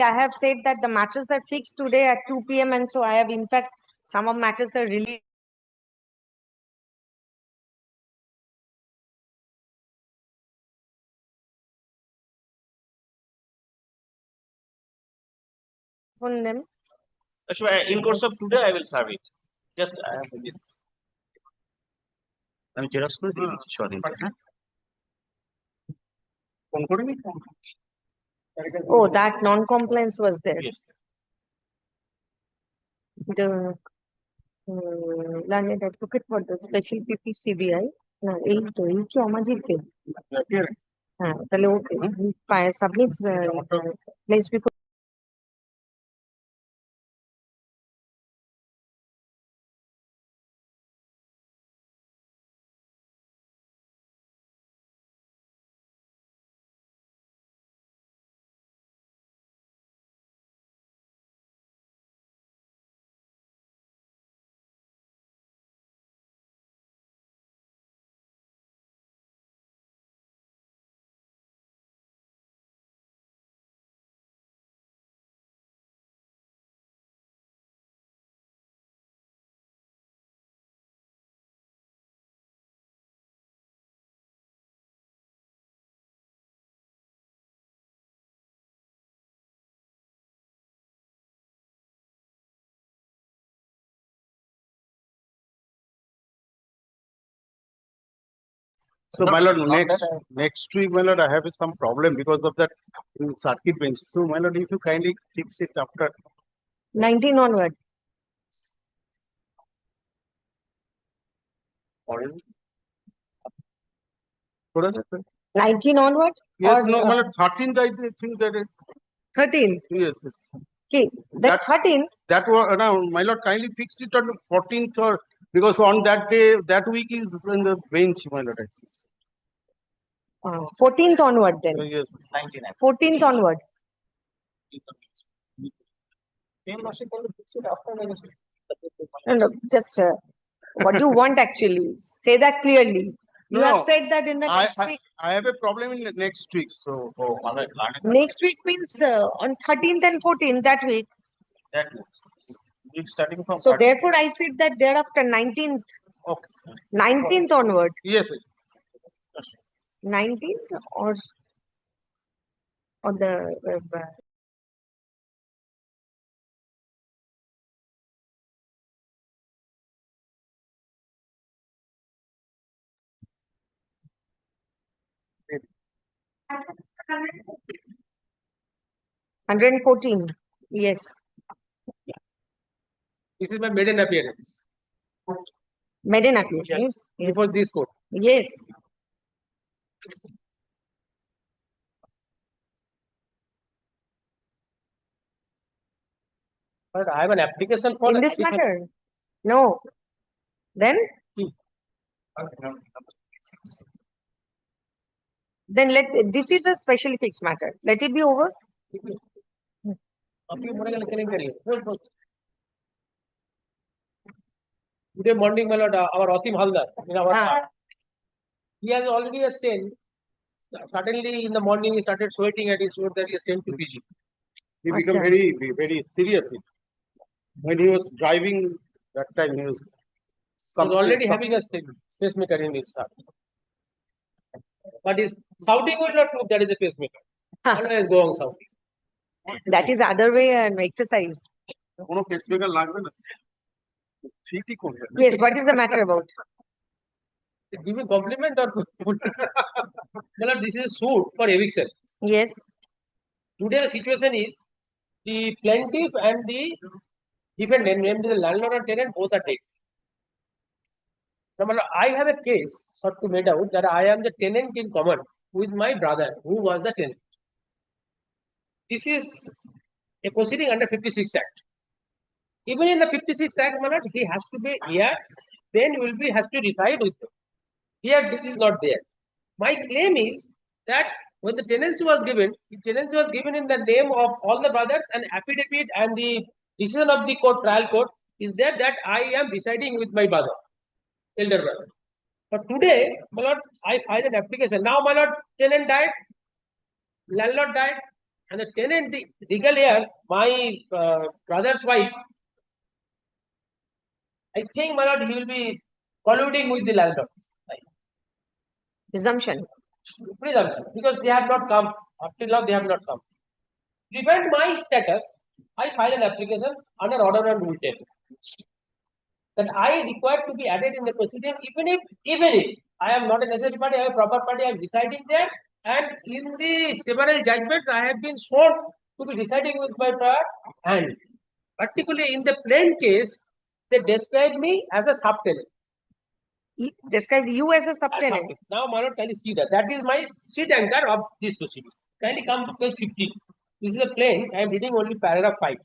I have said that the matters are fixed today at 2 p.m. and so I have in fact some of matters are really on them. So in course of today, I will serve it. Just I have it. আমি xerox করে দিয়ে দিচ্ছি সদিন হ্যাঁ phone করে নি Oh, that non-compliance was there. Yes. The landed advocate for the special PPCBI. No, এই তো এই কি আমাদের কে হ্যাঁ তাহলে okay submits place before So, my lord, next week, my lord, I have some problem because of that circuit bench. So, my lord, if you kindly fix it after 19 onward. what is it? 19 onward? Yes, Or, no, my lord, 13th, I think that is 13th. yes, yes. Okay, that 13th. That was now, my lord, kindly fixed it on the 14th or because on that day, that week is when the bench, my lord, exists. 14th onward then. Yes, 99. 14th onward. No, just what do you want actually? Say that clearly. You No, have said that in the next week. I have a problem in the next week. So, Next week means on 13th and 14th that week. That week starting from So therefore I said that thereafter 19th, okay. 19th onward. Yes, yes. 19th or the 114. Yes. This is my maiden appearance Maiden appearance. Yes. before this court. Yes. But I have an application for In this matter? No. Then? Then this is a specially fixed matter. Let it be over. Today morning, my lord, our Asim Haldar in our car, he has already a stain. Suddenly in the morning he started sweating at his throat that he is sent to PG. He became very serious. When he was driving that time, he was Already having a stain, pacemaker in his heart. But his shouting will not prove that is a pacemaker. Always go on shouting. That is other way and exercise. কোনো pacemaker লাগবে না ঠিকই করবে Yes, what is the matter about? Give me compliment or well, this is a suit for eviction. Yes. Today the situation is the plaintiff and the defendant, named the landlord and tenant, both are dead. Now, my lord, I have a case sought to made out that I am the tenant in common with my brother who was the tenant. This is a proceeding under 56 Act. Even in the 56 Act, my lord, he has to be here, then will be has to reside with them. Here this is not there. My claim is that when the tenancy was given in the name of all the brothers, and affidavit and the decision of the court, trial court, is there that I am residing with my brother, elder brother. But today, my lord, I filed an application. Now, my lord, tenant died, landlord died, and the tenant, the legal heirs, my brother's wife, I think, my lord, he will be colluding with the landlord. Presumption. Presumption, because they have not come. Up till now, they have not come. To prevent my status, I file an application under order and rule 10. That I require to be added in the proceeding, even if I am not a necessary party, I am a proper party, I am residing there, and in the several judgments, I have been sworn to be residing with my prior hand. Particularly in the plain case, they describe me as a subtenant. Describe you as a subtenant. Now, my lord, kindly see that. That is my seat anchor of this proceeding. Kindly come to page 15. This is a plain. I am reading only paragraph 5.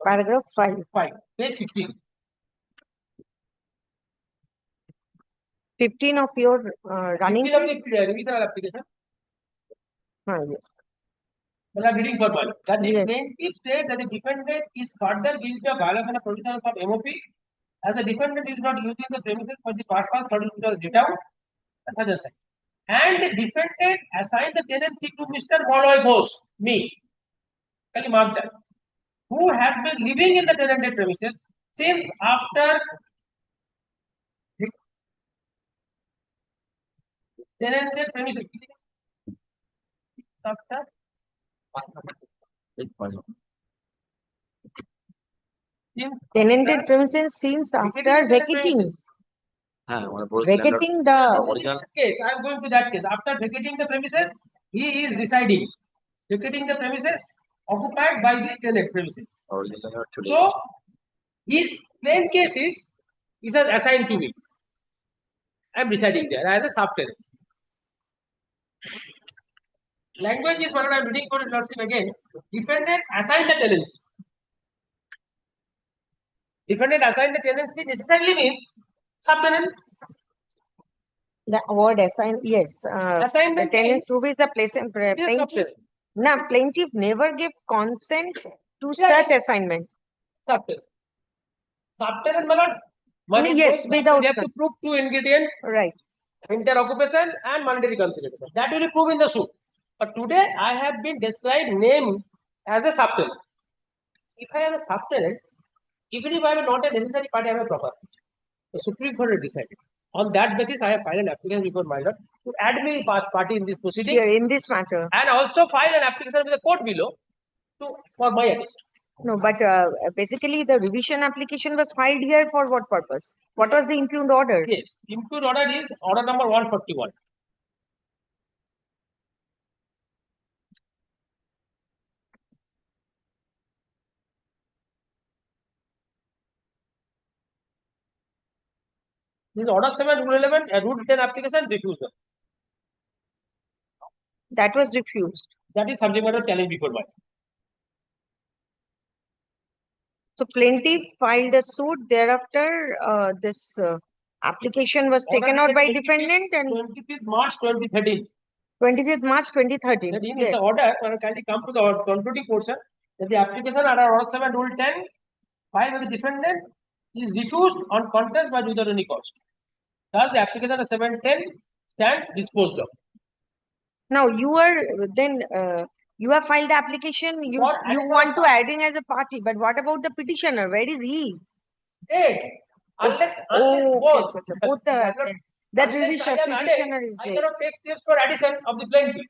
Paragraph 5. 5. Page 15. 15 of your running. 15 of the revisional application. Yes. Well, I am reading for one. That the Yes. plaintiff states that the defendant is further guilty of violation of provisions of MOP as the defendant is not using the premises for the purpose for which it was let out. That's the side. And the defendant assigned the tenancy to Mr. Moloy Bose, me. Can you mark that? Who has been living in the tenanted premises since after tenanted premises. After Tenanted premises since after vacating. Vacating the original case, I am going to that case. After vacating the premises, he is residing. Vacating the premises occupied by the tenant premises. So, his plain case is assigned to me. I am residing there as a subtenant. Language is what I am reading for his lordship again. Defendant assigned the tenancy. Defendant assigned the tenancy necessarily means subtenant. the word assign, yes. Assignment the tenant means- who is the place and Yes, plaintiff. subtenant. Now, plaintiff never give consent to Yeah, such assignment. Subtenant. Subtenant, my lord. Money Yes, goes back, without we have to prove 2 ingredients: Right. inter-occupation and monetary consideration. That will be proved in the suit. But today I have been described, named as a subtenant. If I am a subtenant, even if I am not a necessary party, I am a proper. The Supreme Court has decided. On that basis, I have filed an application before my lord to add me party in this proceeding, Here in this matter. and also file an application with the court below for my addition. No, but basically the revision application was filed here for what purpose? What was the impugned order? Yes, impugned order is order number 141. This is order 7, rule 11, rule 10 application refusal. That was refused. That is subject matter challenge before my. So plaintiff filed a suit. Thereafter, this application was taken out by defendant and 25th March 2013. 25th March 2013. That in Yes. the order, can you come to the concluding portion that the application under order 7, rule 10 filed by the defendant is refused on contest by without any cost. Thus, the application under 710 stands disposed of. Now you are then you have filed the application. You For additional want to adding as a party, but what about the petitioner? Where is he? Dead. Unless Oh, both. okay, both that Unless revision I am added, petitioner is I dead. cannot take steps for addition of the plaintiff.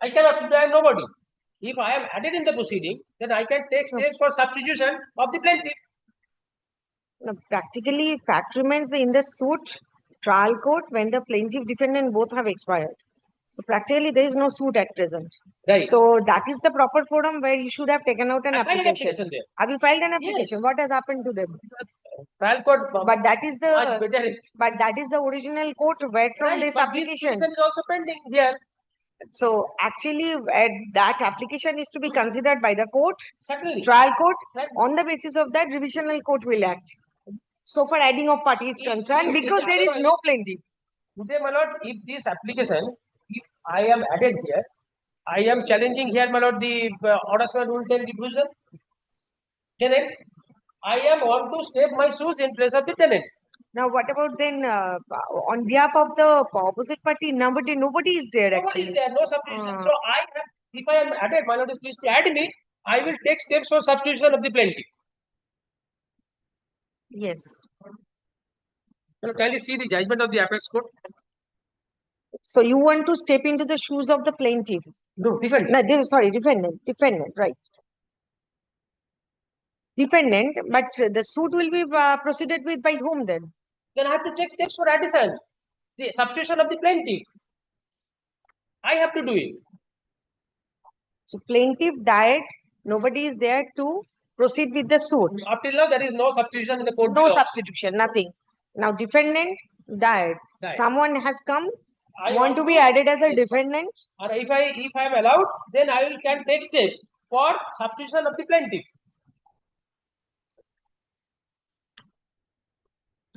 I cannot, I am nobody. If I am added in the proceeding, then I can take steps for substitution of the plaintiff. No, practically, fact remains in the suit trial court when the plaintiff defendant both have expired. So practically, there is no suit at present. Right. So that is the proper forum where you should have taken out an I filed an application. application there. Have you filed an application? Yes. What has happened to them? Trial court, But that is much the better. original court where from Right, this but application. petition is also pending here. So actually, that application is to be considered by the court, Certainly. trial court. Right. On the basis of that, revisional court will act. So far, adding of party is concerned because there is no plaintiff. Today, my lord, if this application, if I am added here, I am challenging here, my lord, the order 7 rule 10 refusal. Tenant, I am want to step my shoes in place of the tenant. Now, what about then on behalf of the opposite party? Nobody is there Nobody actually. is there, no substitution. Ah. So I have, if I am added, my lord is pleased to add me, I will take steps for substitution of the plaintiff. Yes. Now, kindly see the judgment of the apex court. So you want to step into the shoes of the plaintiff? No, defendant. No, sorry, defendant, right? Defendant, but the suit will be proceeded with by whom then? Then I have to take steps for addition, the substitution of the plaintiff. I have to do it. So plaintiff died, nobody is there to proceed with the suit. Up till now, there is no substitution in the court. No below. substitution, nothing. Now defendant died. Died. Someone has come, I want to be added as a defendant. Or if I am allowed, then I will can take steps for substitution of the plaintiff.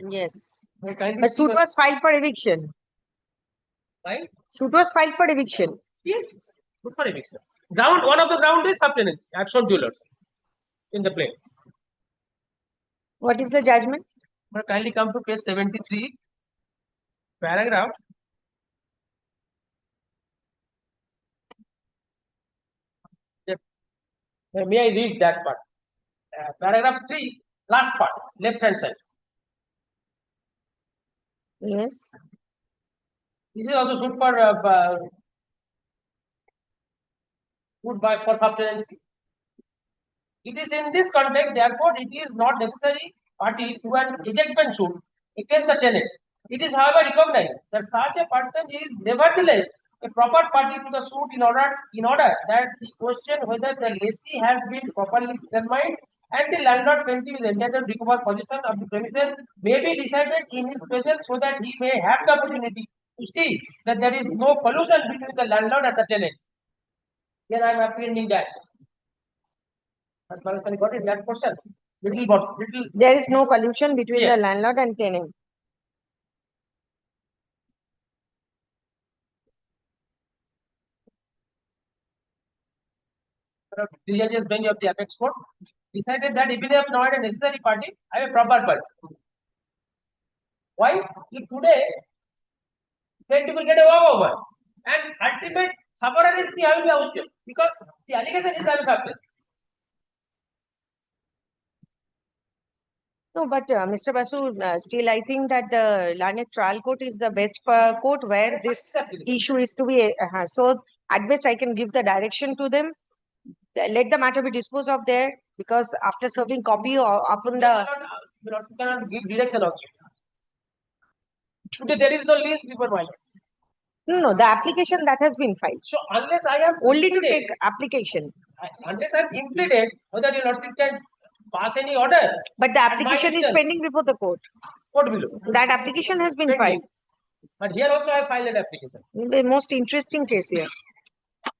Yes. Now, kindly But see suit the- was filed for eviction. Right? Suit was filed for eviction. Yes, good for eviction. Ground, one of the ground is subtenancy, absent dwellers in the plane. What is the judgment? Now, kindly come to page 73, paragraph. May I read that part? Paragraph 3, last part, left hand side. Yes. This is also suit for for subtenancy. It is in this context, therefore, it is not necessary party to an ejectment suit against the tenant. It is, however, recognized that such a person is nevertheless a proper party to the suit in order that the question whether the lessee has been properly determined and the landlord plaintiff is entitled to recover possession of the premises may be decided in his presence so that he may have the opportunity to see that there is no collusion between the landlord and the tenant. Here I am apprehending that. Got it, that question. Little. There is no collusion between Yes. the landlord and tenant. The judges bench of the apex court decided that even if not a necessary party, I am a proper party. Why? If today plaintiff will get a walk over and ultimate sufferer is me, I will be ousted because the allegation is I am suffering. No, but Mr. Basu, still I think that the learned trial court is the best court where this issue is to be. So at best I can give the direction to them. Let the matter be disposed of there because after serving copy or upon the. You cannot give direction also. Today there is no lease before my lord. No, the application that has been filed. So unless I am Only to implemented- take application. unless I am implemented, whether your lordship can pass any order, But the At my application is instance. pending before the court. what below? That application has been Pending. filed. But here also I filed an application. The most interesting case here.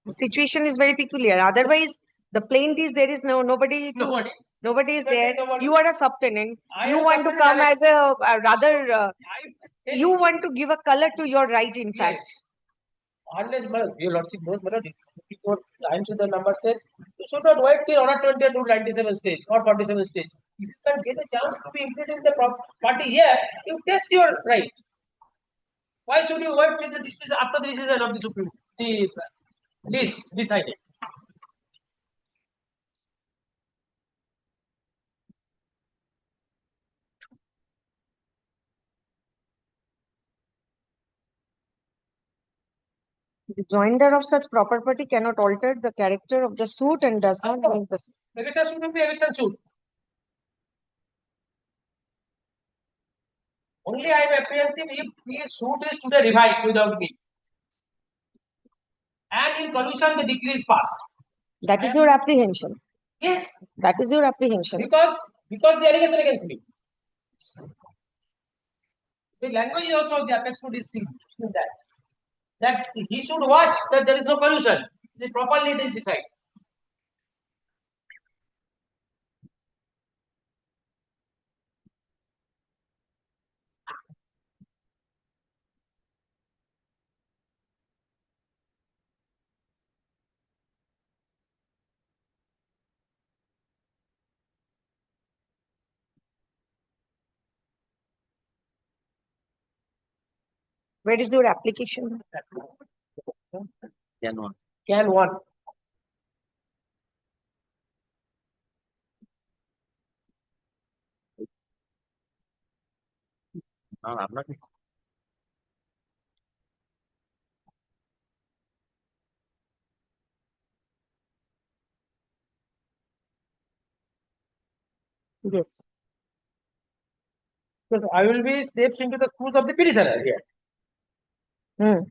The situation is very peculiar. Otherwise, the plaintiff there is nobody to. Nobody is there. Nobody. You are a subtenant. I You am want to subtenant, come as a rather. I You want to give a color to your right. In fact, Yes. Unless your lordship knows, 54 times the number says you should not wait till order 20 to 97 stage or 47 stage. If you can get a chance to be included in the party here, you test your right. Why should you wait till the decision after the decision of the Supreme the list decided? the joinder of such property cannot alter the character of the suit and does not make the. Eviction suit will be eviction suit. Only I am apprehensive if the suit is today revived without me. And in collusion the decree is passed. That is your apprehension. Yes. That is your apprehension. Because the allegation against me. The language also of the apex court is seen that he should watch that there is no collusion. The properly it is decided. Where is your application? Can one. Can one. No, I'm not. Yes. So I will be steps into the shoes of the petitioner here. Hmm.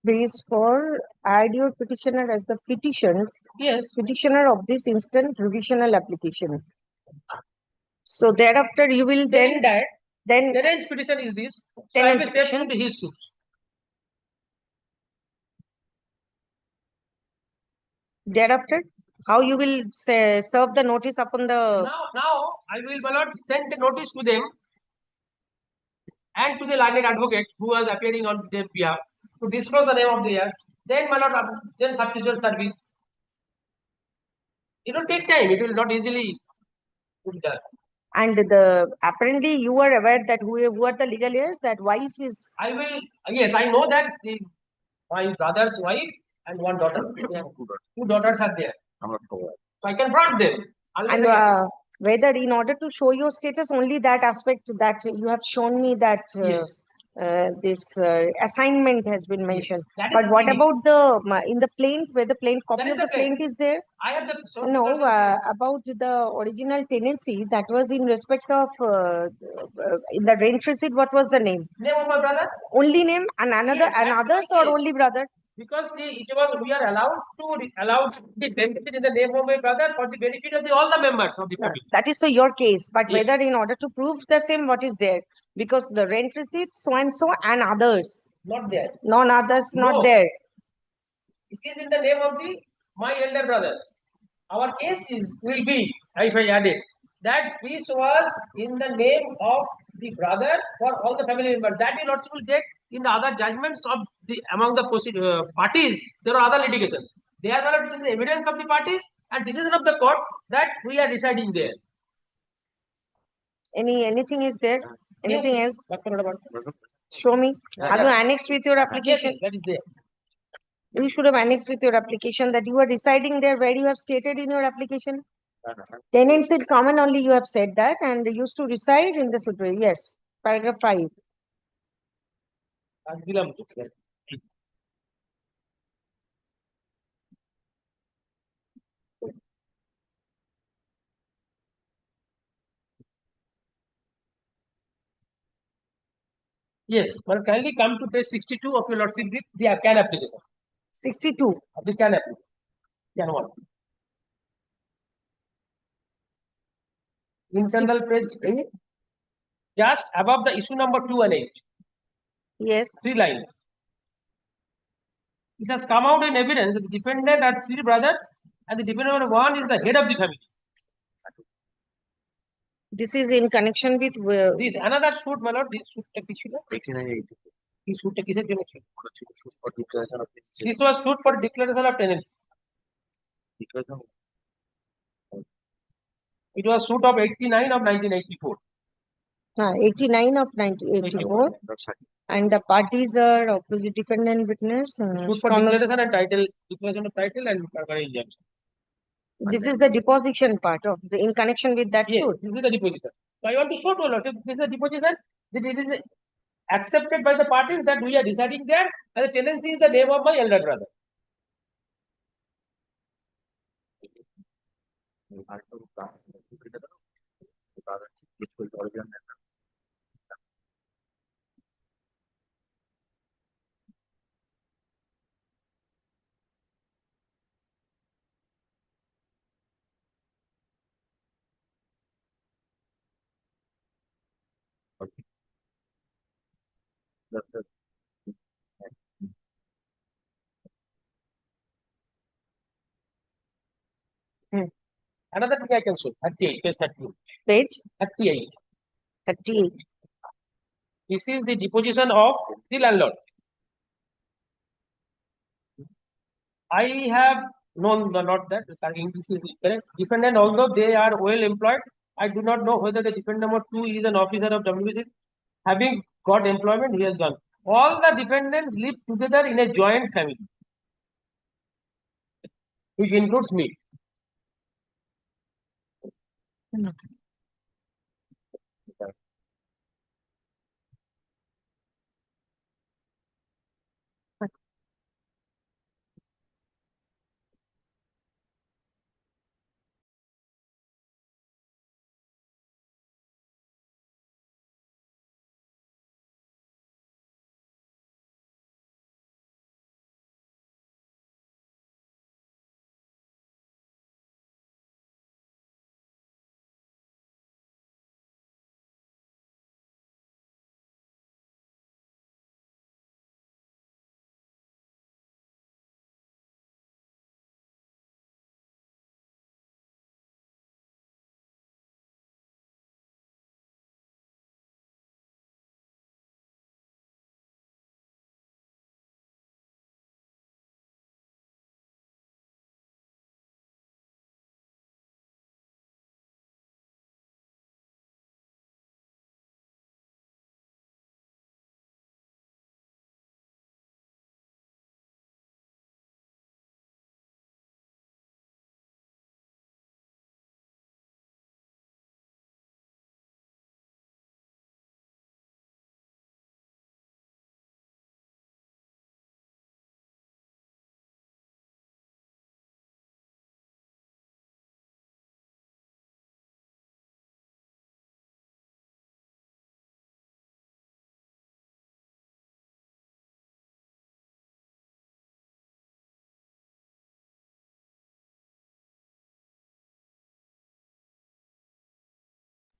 Base for add your petitioner as the Yes. petitioner of this instant revisional application. So thereafter you will Then that then tenant petition is this. So I Tenant will step petition. into his shoes. thereafter how you will serve the notice upon the Now I will, my lord, send a notice to them and to the learned advocate who was appearing on their behalf to disclose the name of the heir. Then, my lord, then subsequent service. It will take time. It will not easily be done. and the apparently you are aware that who are the legal heirs, that wife is I will. Yes, I know that my brother's wife and one daughter. They have two daughters are there. I'm not sure. So I can brought them. Unless and I can- whether in order to show your status, only that aspect that you have shown me that yes. this assignment has been mentioned. That is But what the- about the in the plaint, where the plaint copy That is of the the plaint is there? I have the so No, because about the original tenancy that was in respect of in the rent receipt. What was the name? name of my brother. Only name and another Yes, and that's others right, or yes. only brother? Because it was we are allowed the benefit in the name of my brother for the benefit of all the members of the family. That is so your case. But Yes. whether in order to prove the same, what is there? Because the rent receipt, so and others, Not there. non others, No. not there. It is in the name of my elder brother. Our case will be, if I add it, that this was in the name of the brother for all the family members. That is also will get in the other judgments of the among the parties. There are other litigations. They are not this is evidence of the parties and decision of the court that we are deciding there. Anything is there? Anything Yes, else? yes. What about? Show me. Have you Yeah. annexed with your Yes, application? yes, that is there. You should have annexed with your application that you are residing there where you have stated in your application. Tenants in common only you have said that, and used to reside in the superior. Yes, paragraph 5. Yes, but kindly come to page 62 of your lordship with the can application. 62. Of the can application. Can one. Internal page 8. Just above the issue number 2 and 8. Yes. 3 lines. It has come out in evidence that the defendant are 3 brothers and the defendant number 1 is the head of the family. This is in connection with This another suit, my lord, this suit issue. 89. This suit is a connection. For declaration of This was suit for declaration of tenants. declaration. It was suit of 89 of 1984. 89 of 1984. And the parties are opposite defendant witness. Suit for declaration and title, declaration of title and injunction. This is the deposition part of the in connection with that Yes, suit. this is the deposition. So I want to show to you, this is the deposition. That it is accepted by the parties that we are deciding there, and the tenancy is the name of my elder brother. Another thing I can show, 38, page 38. Page 38. 38. This is the deposition of the landlord. I have known not that this is correct. Defendant, although they are well employed, I do not know whether the defendant number 2 is an officer of WBC. Having got employment, he has done. All the defendants live together in a joint family, which includes me.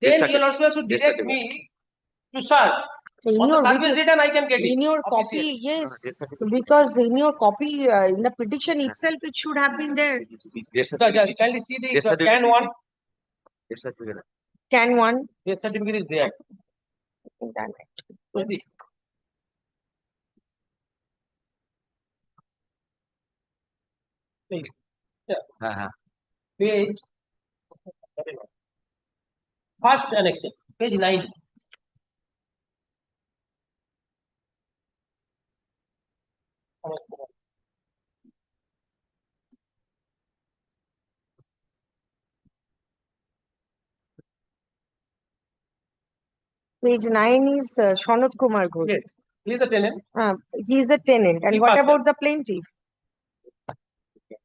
Then you will also have to direct me to serve. In On the your service return, I can get it. in your officially. copy, yes, because in your copy, in the petition itself, it should have been there. Just kindly see the can one. Can one? Death certificate is there. Done. Maybe. Please. Yeah. Page. First annex, page 9. Page 9 is Shanad Kumar Ghosh. Yes. He is the tenant. He is the tenant. And He what passed about the plaintiff?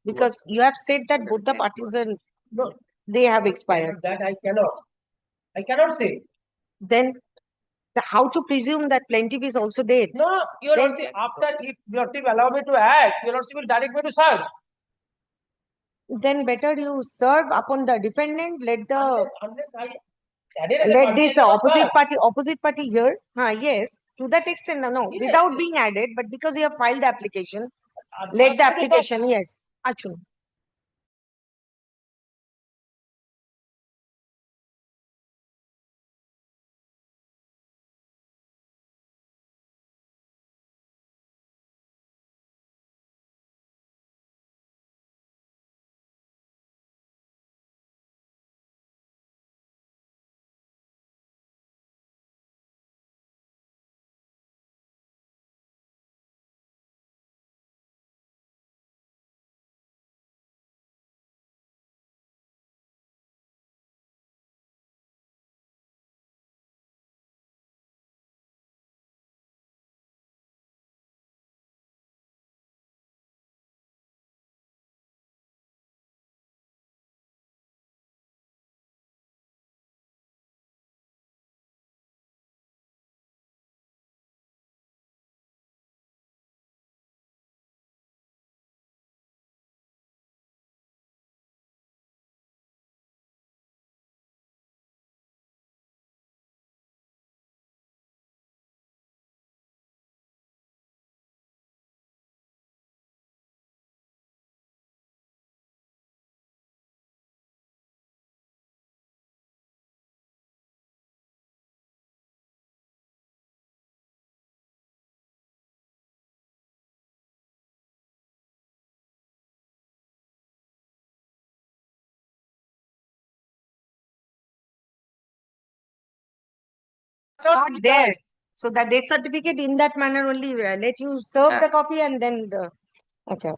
Because you have said that both the parties are, No. they have expired. That I cannot. I cannot say. Then how to presume that plaintiff is also dead? No, your Then- Lordship, after if your Lordship allow me to act, your Lordship will direct me to serve. Then better you serve upon the defendant. Let Unless I added as a let party, this I cannot serve. opposite party here. Yes, to that extent, no, Yes, without yes. being added, but because you have filed the application, let the Absolutely not. application, yes. Achun. Not there. So the death certificate in that manner only let you serve the copy and then the. Acha.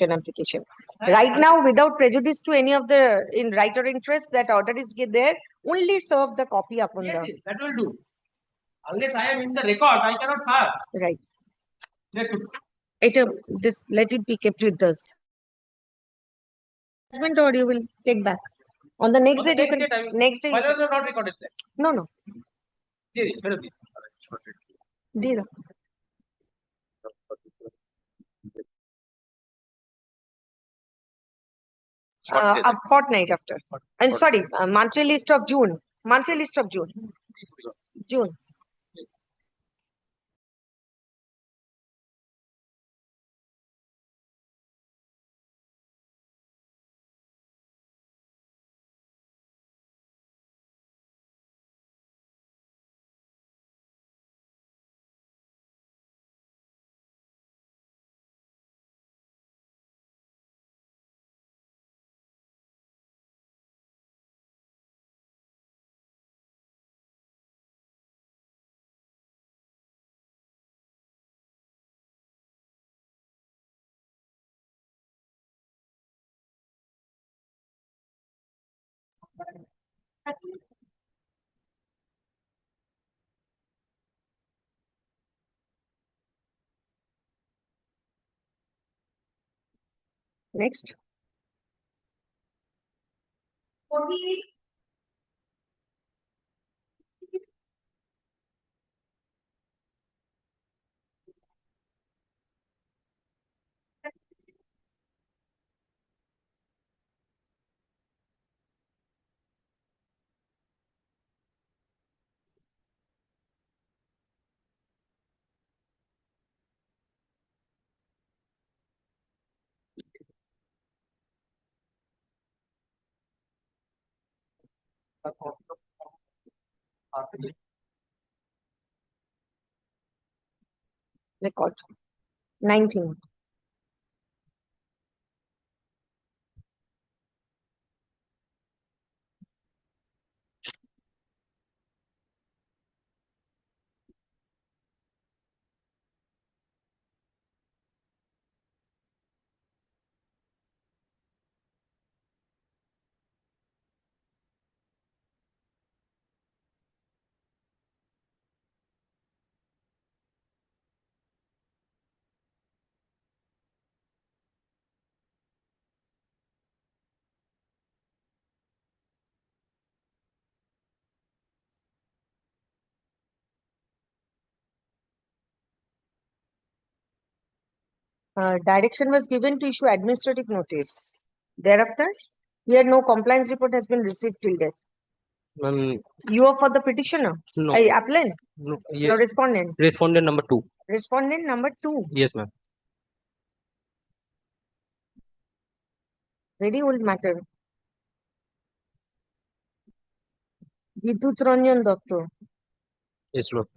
Application. Right now, without prejudice to any of the in right or interest, that order is there. Only serve the copy upon Yes, the yes, that will do. Unless I am in the record, I cannot serve. right. That should. This let it be kept with us. Judgment or you will take back on the next On day. the next date, I will. Next day. Why are they not recorded there? No, no. Yes, very good. दे दो. A fortnight after. And sorry, monthly list of June. Monthly list of June. June. Next. Record. 19. Direction was given to issue administrative notice. Thereafter, here no compliance report has been received till date. Ma'am, You are for the petitioner, no, applicant, no, no yes, respondent. respondent number 2. Respondent number 2. Yes, ma'am. Very old matter. বিদ্যুৎ Ranjan Dutta. Yes, ma'am.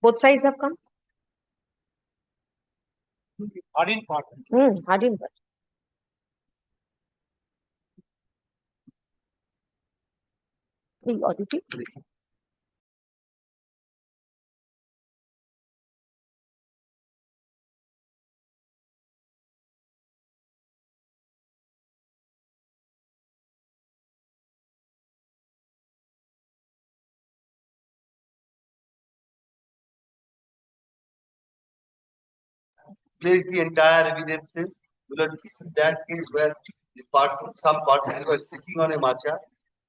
Both sides have come. Hardin part. Hardin. Auditing. Place the entire evidences. Because this is that case where some person were sitting on a macha.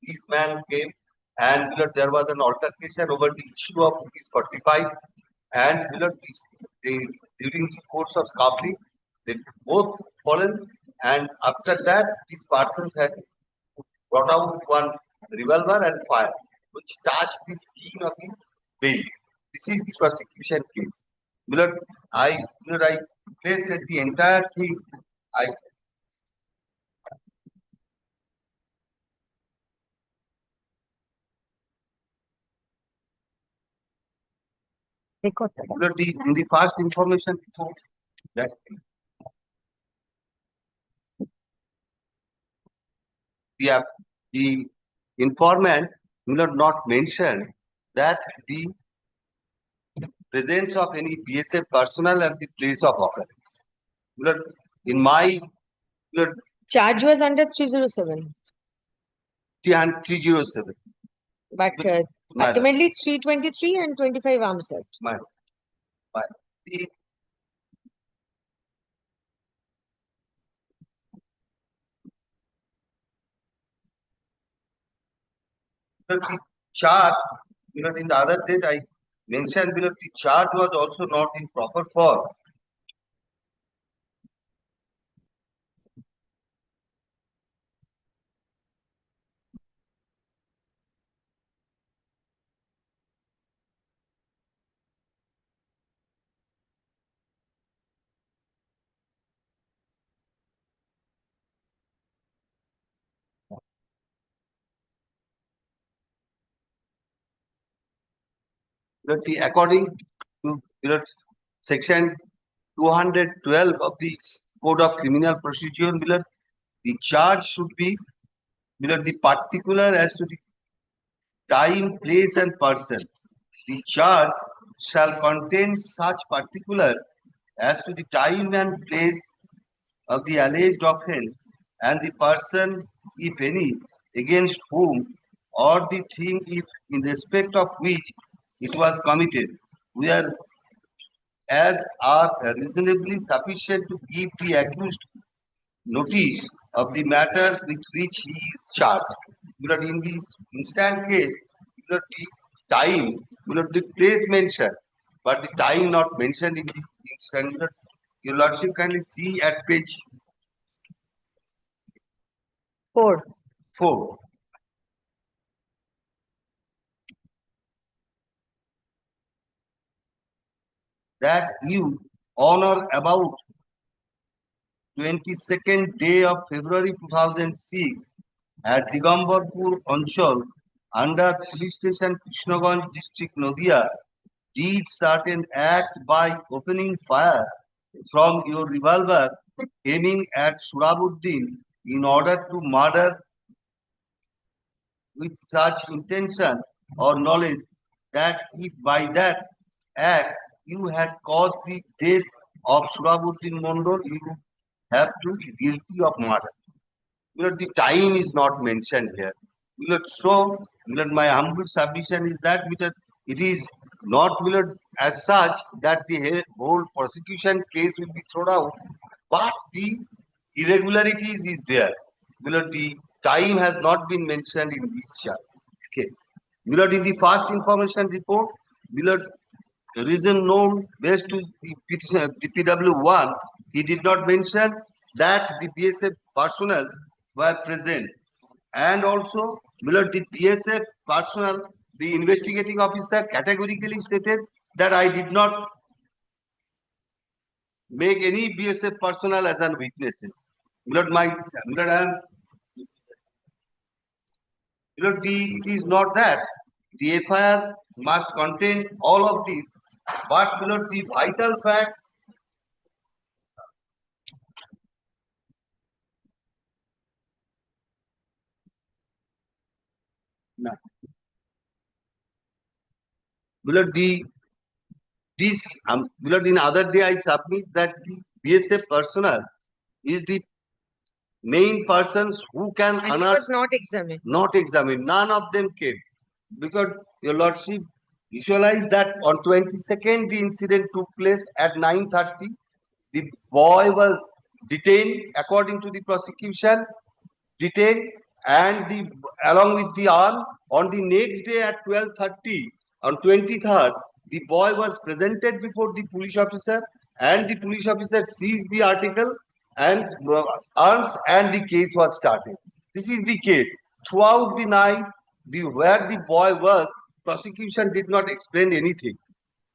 This man came and there was an altercation over the issue of rupees 45. And during the course of scuffling, they both fallen. And after that, these persons had brought out one revolver and fire, which touched the skin of his belly. This is the prosecution case. I placed that the entire thing. Record. In the first information that the informant not mentioned that the presence of any BSF personnel at the place of occurrence. In my Charge was under 307, 307. but Madam, ultimately it's 323 and 25 arms act. madam, the the chart, in the other date, mentioned below the charge was also not in proper form. According to section 212 of the Code of Criminal Procedure, the charge should be the particular as to the time, place, and person. The charge shall contain such particulars as to the time and place of the alleged offence and the person, if any, against whom or the thing, if in respect of which it was committed, where as are reasonably sufficient to give the accused notice of the matter with which he is charged. But in this instant case, the time, the place mentioned, but the time not mentioned in the instant. Your Lordship, kindly see at page 4. 4. That you on or about 22nd day of February 2006 at Digambarpur Anchal under Police Station Krishnaganj District Nadia did certain act by opening fire from your revolver aiming at Surabuddin in order to murder with such intention or knowledge that if by that act you had caused the death of Surabuddin Mondol, you have to be guilty of murder. The time is not mentioned here. So, my humble submission is that it is not as such that the whole prosecution case will be thrown out, but the irregularities is there. The time has not been mentioned in this case. In the first information report, reason known based to the PW1, he did not mention that the BSF personnel were present. And also, the BSF personnel, the investigating officer categorically stated that I did not make any BSF personnel as an witnesses. It is not that. The FIR must contain all of these, but the vital facts. No. In other day I submit that the BSF personnel is the main persons who can And it unearth. was not examined. Not examined. None of them came. Because your Lordship visualize that on 22nd the incident took place at 9:30. The boy was detained according to the prosecution, detained, and along with the arm on the next day at 12:30 on 23rd, the boy was presented before the police officer, and the police officer seized the article and arms, and the case was started. This is the case. Throughout the night, where the boy was, prosecution did not explain anything.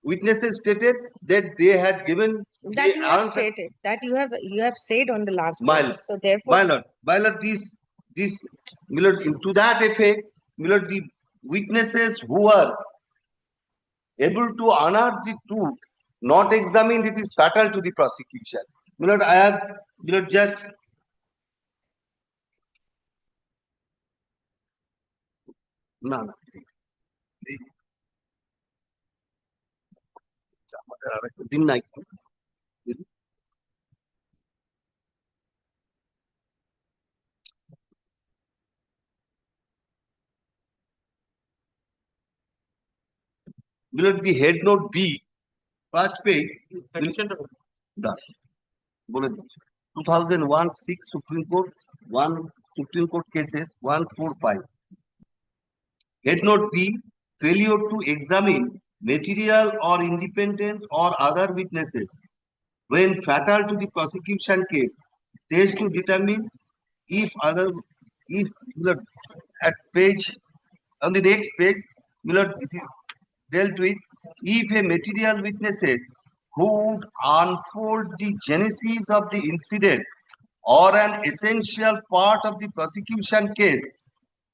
Witnesses stated that they had given That the you have arms. stated. That you have said on the last My day. lord, So therefore, my lord, this to that effect, the witnesses who are able to unearth the truth, not examined, it is fatal to the prosecution. I have just no. Didn't I? The head note B, first page, done. 2001 6 Supreme Court, 1 Supreme Court cases 145. Head note B, failure to examine material or independent or other witnesses when fatal to the prosecution case test to determine if the- at page on the next page it is dealt with if a material witnesses who would unfold the genesis of the incident or an essential part of the prosecution case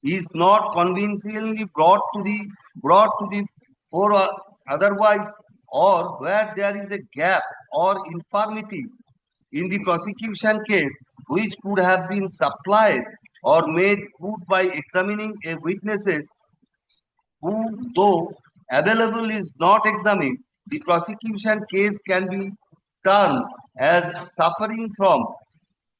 is not convincingly brought to the fore otherwise, or where there is a gap or infirmity in the prosecution case which could have been supplied or made good by examining a witnesses who, though available, is not examined, the prosecution case can be termed as suffering from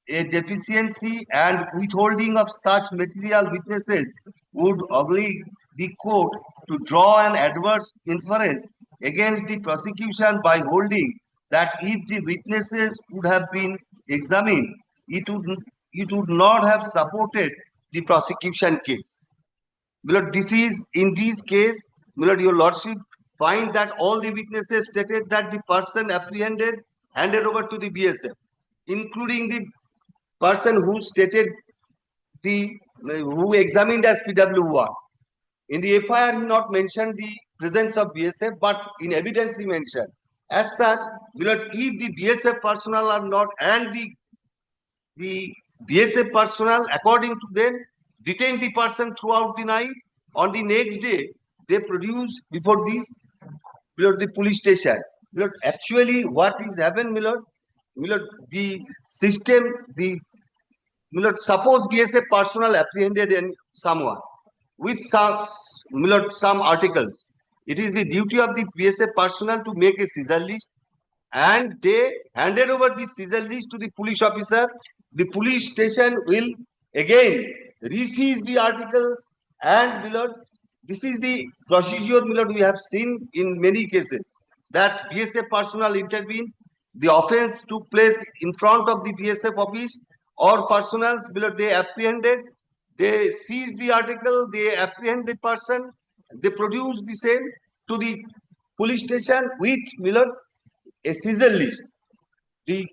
a deficiency, and withholding of such material witnesses would oblige the court to draw an adverse inference against the prosecution by holding that if the witnesses would have been examined, it would not have supported the prosecution case. Milord, this is in this case, Milord, your lordship find that all the witnesses stated that the person apprehended handed over to the BSF, including the person who stated who examined as PW1. In the FIR, he not mentioned the presence of BSF, but in evidence he mentioned. As such, if the BSF personnel are not, and the BSF personnel, according to them, detained the person throughout the night. On the next day, they produce before this, the police station. Actually, what is happened, the system, suppose BSF personnel apprehended in someone with some articles. It is the duty of the BSF personnel to make a seizure list, and they handed over the seizure list to the police officer. The police station will again reseize the articles, and this is the procedure we have seen in many cases that BSF personnel intervene. The offense took place in front of the BSF office or personnels they apprehended, they seize the article, they apprehend the person, they produce the same to the police station with a seizure list. The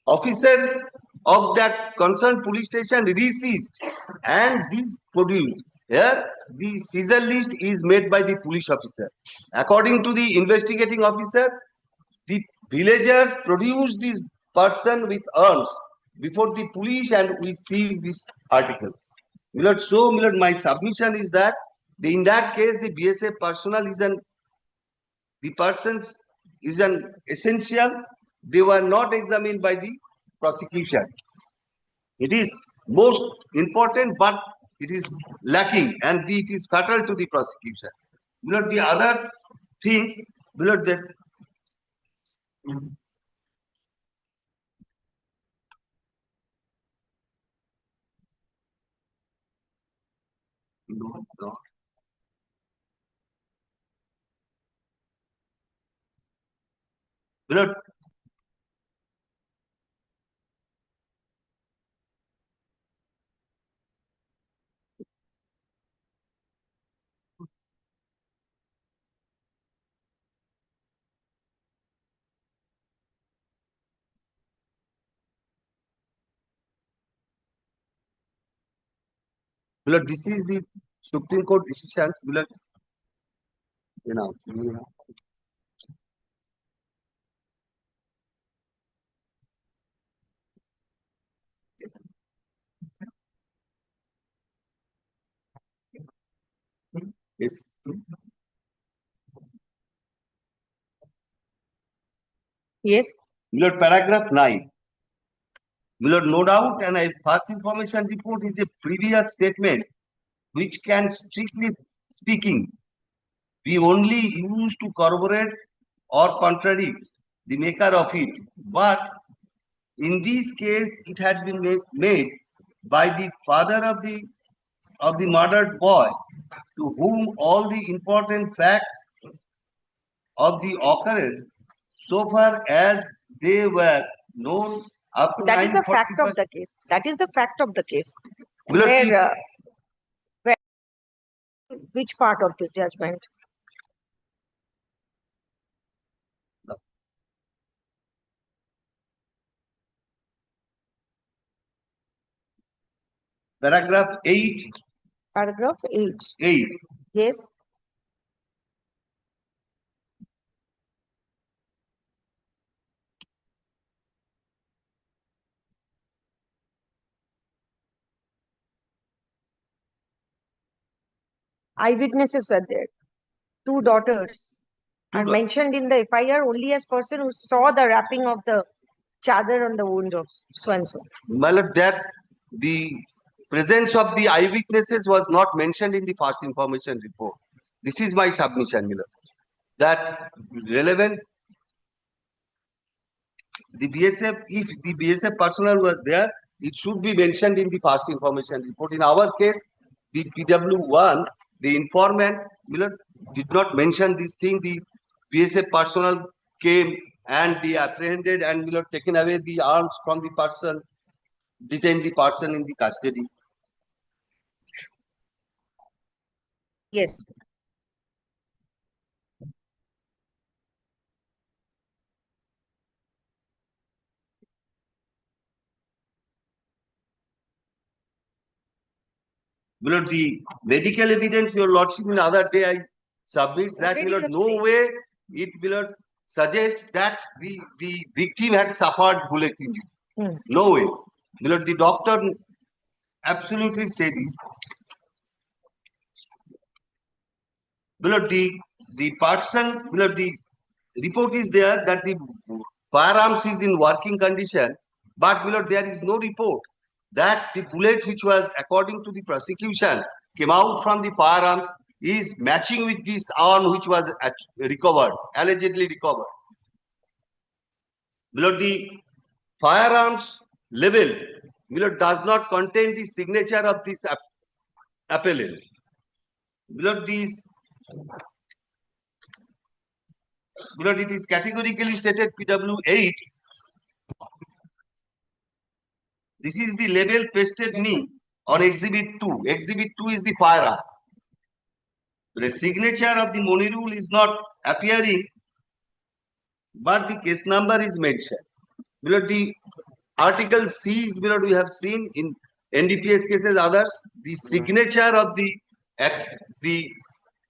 officer of that concerned police station reseized and this produced. Here, the seizure list is made by the police officer. According to the investigating officer, the villagers produce this person with arms before the police, and we seize these articles. My submission is that in that case, the BSF personnel is an essential. They were not examined by the prosecution. It is most important, but it is lacking, and it is fatal to the prosecution. The other things, that no. Milord, this is the Supreme Court decision. You know. Yes. Yes. Paragraph 9. No doubt, and a first information report is a previous statement which can, strictly speaking, be only used to corroborate or contradict the maker of it. But in this case, it had been made by the father of the murdered boy, to whom all the important facts of the occurrence, so far as they were known up to That is the fact 9:45. of the case. That is the fact of the case. Milord, Where which part of this judgment? Paragraph 8, Paragraph 8. 8. Yes. Eyewitnesses were there. Two daughters Two are da- mentioned in the FIR only as person who saw the wrapping of the chadar on the wound of so-and-so. My lord, that the presence of the eyewitnesses was not mentioned in the first information report. This is my submission, my lord. That relevant, the BSF, if the BSF personnel was there, it should be mentioned in the first information report. In our case, the PW1, the informant, my lord, did not mention this thing. The BSF personnel came and they apprehended and my lord, taken away the arms from the person, detained the person in the custody. Yes. Below the medical evidence, your lordship, in other day I submits that Already below you have no said. way it below suggests that the victim had suffered bullet injury. Hmm. No way. Below the doctor absolutely say this. Below the person below the report is there that the firearms is in working condition, but below there is no report that the bullet which was according to the prosecution came out from the firearms is matching with this arm which was recovered, allegedly recovered. Below the firearms label below does not contain the signature of this appellant. Below this, below it is categorically stated PW8. This is the label pasted me on Exhibit 2. Exhibit 2 is the firearm. The signature of the Monirul is not appearing, but the case number is mentioned. Below the article seized, below we have seen in NDPS cases, others, the signature of the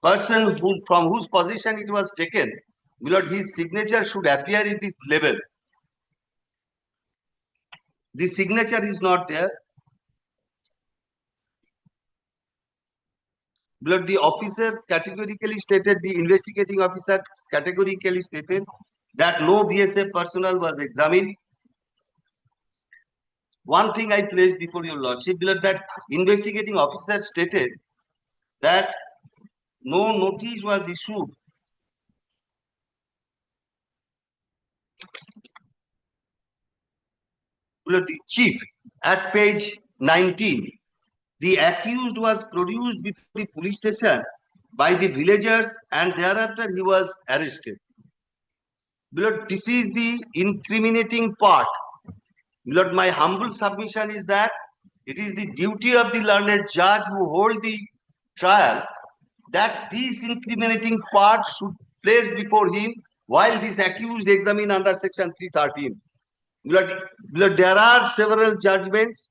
person who from whose possession it was taken, below his signature should appear in this label. The signature is not there. Below the officer categorically stated, the investigating officer categorically stated that no BSF personnel was examined. One thing I placed before your lordship, below that investigating officer stated that no notice was issued below the chief at page 19. The accused was produced before the police station by the villagers and thereafter he was arrested. Below, this is the incriminating part. Lord, my humble submission is that it is the duty of the learned judge who hold the trial that these incriminating parts should place before him while this accused examined under section 313. Lord, there are several judgments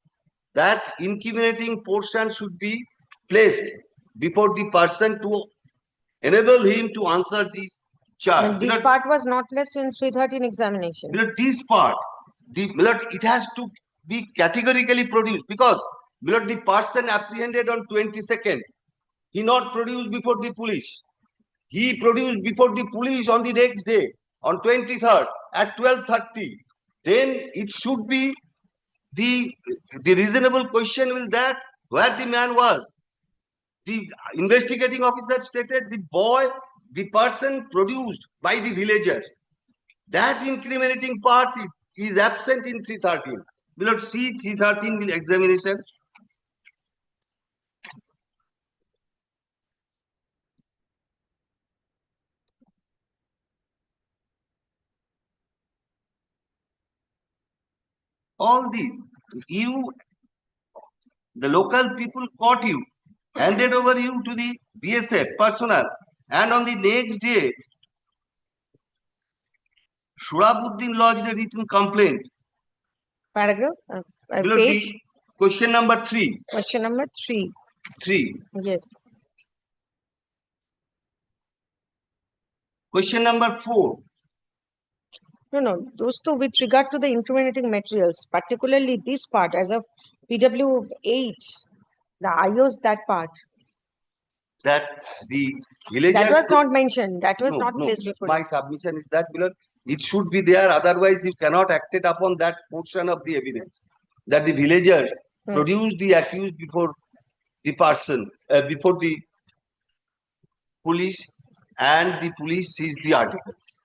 that incriminating portion should be placed before the person to enable him to answer this charge. And this part was not placed in 313 examination. This part, it has to be categorically produced because the person apprehended on 22nd, he not produced before the police. He produced before the police on the next day, on 23rd at 12:30. Then it should be the reasonable question will that where the man was. The investigating officer stated the person produced by the villagers. That incriminating part is absent in 313. We will see 313 will examination. All these, the local people caught you, handed over you to the BSF personnel, and on the next day, Shurabuddin lodged a written complaint. Paragraph? Below Page? question number 3. Question number 3. 3. Yes. Question number 4. No. Those two with regard to the incriminating materials, particularly this part as of PW 8, the IOs, that part. That the That villagers. was not mentioned. That was No, not no. placed before. My submission is that below it should be there. Otherwise, you cannot act it upon that portion of the evidence that the villagers produce the accused before the person, before the police, and the police sees the articles.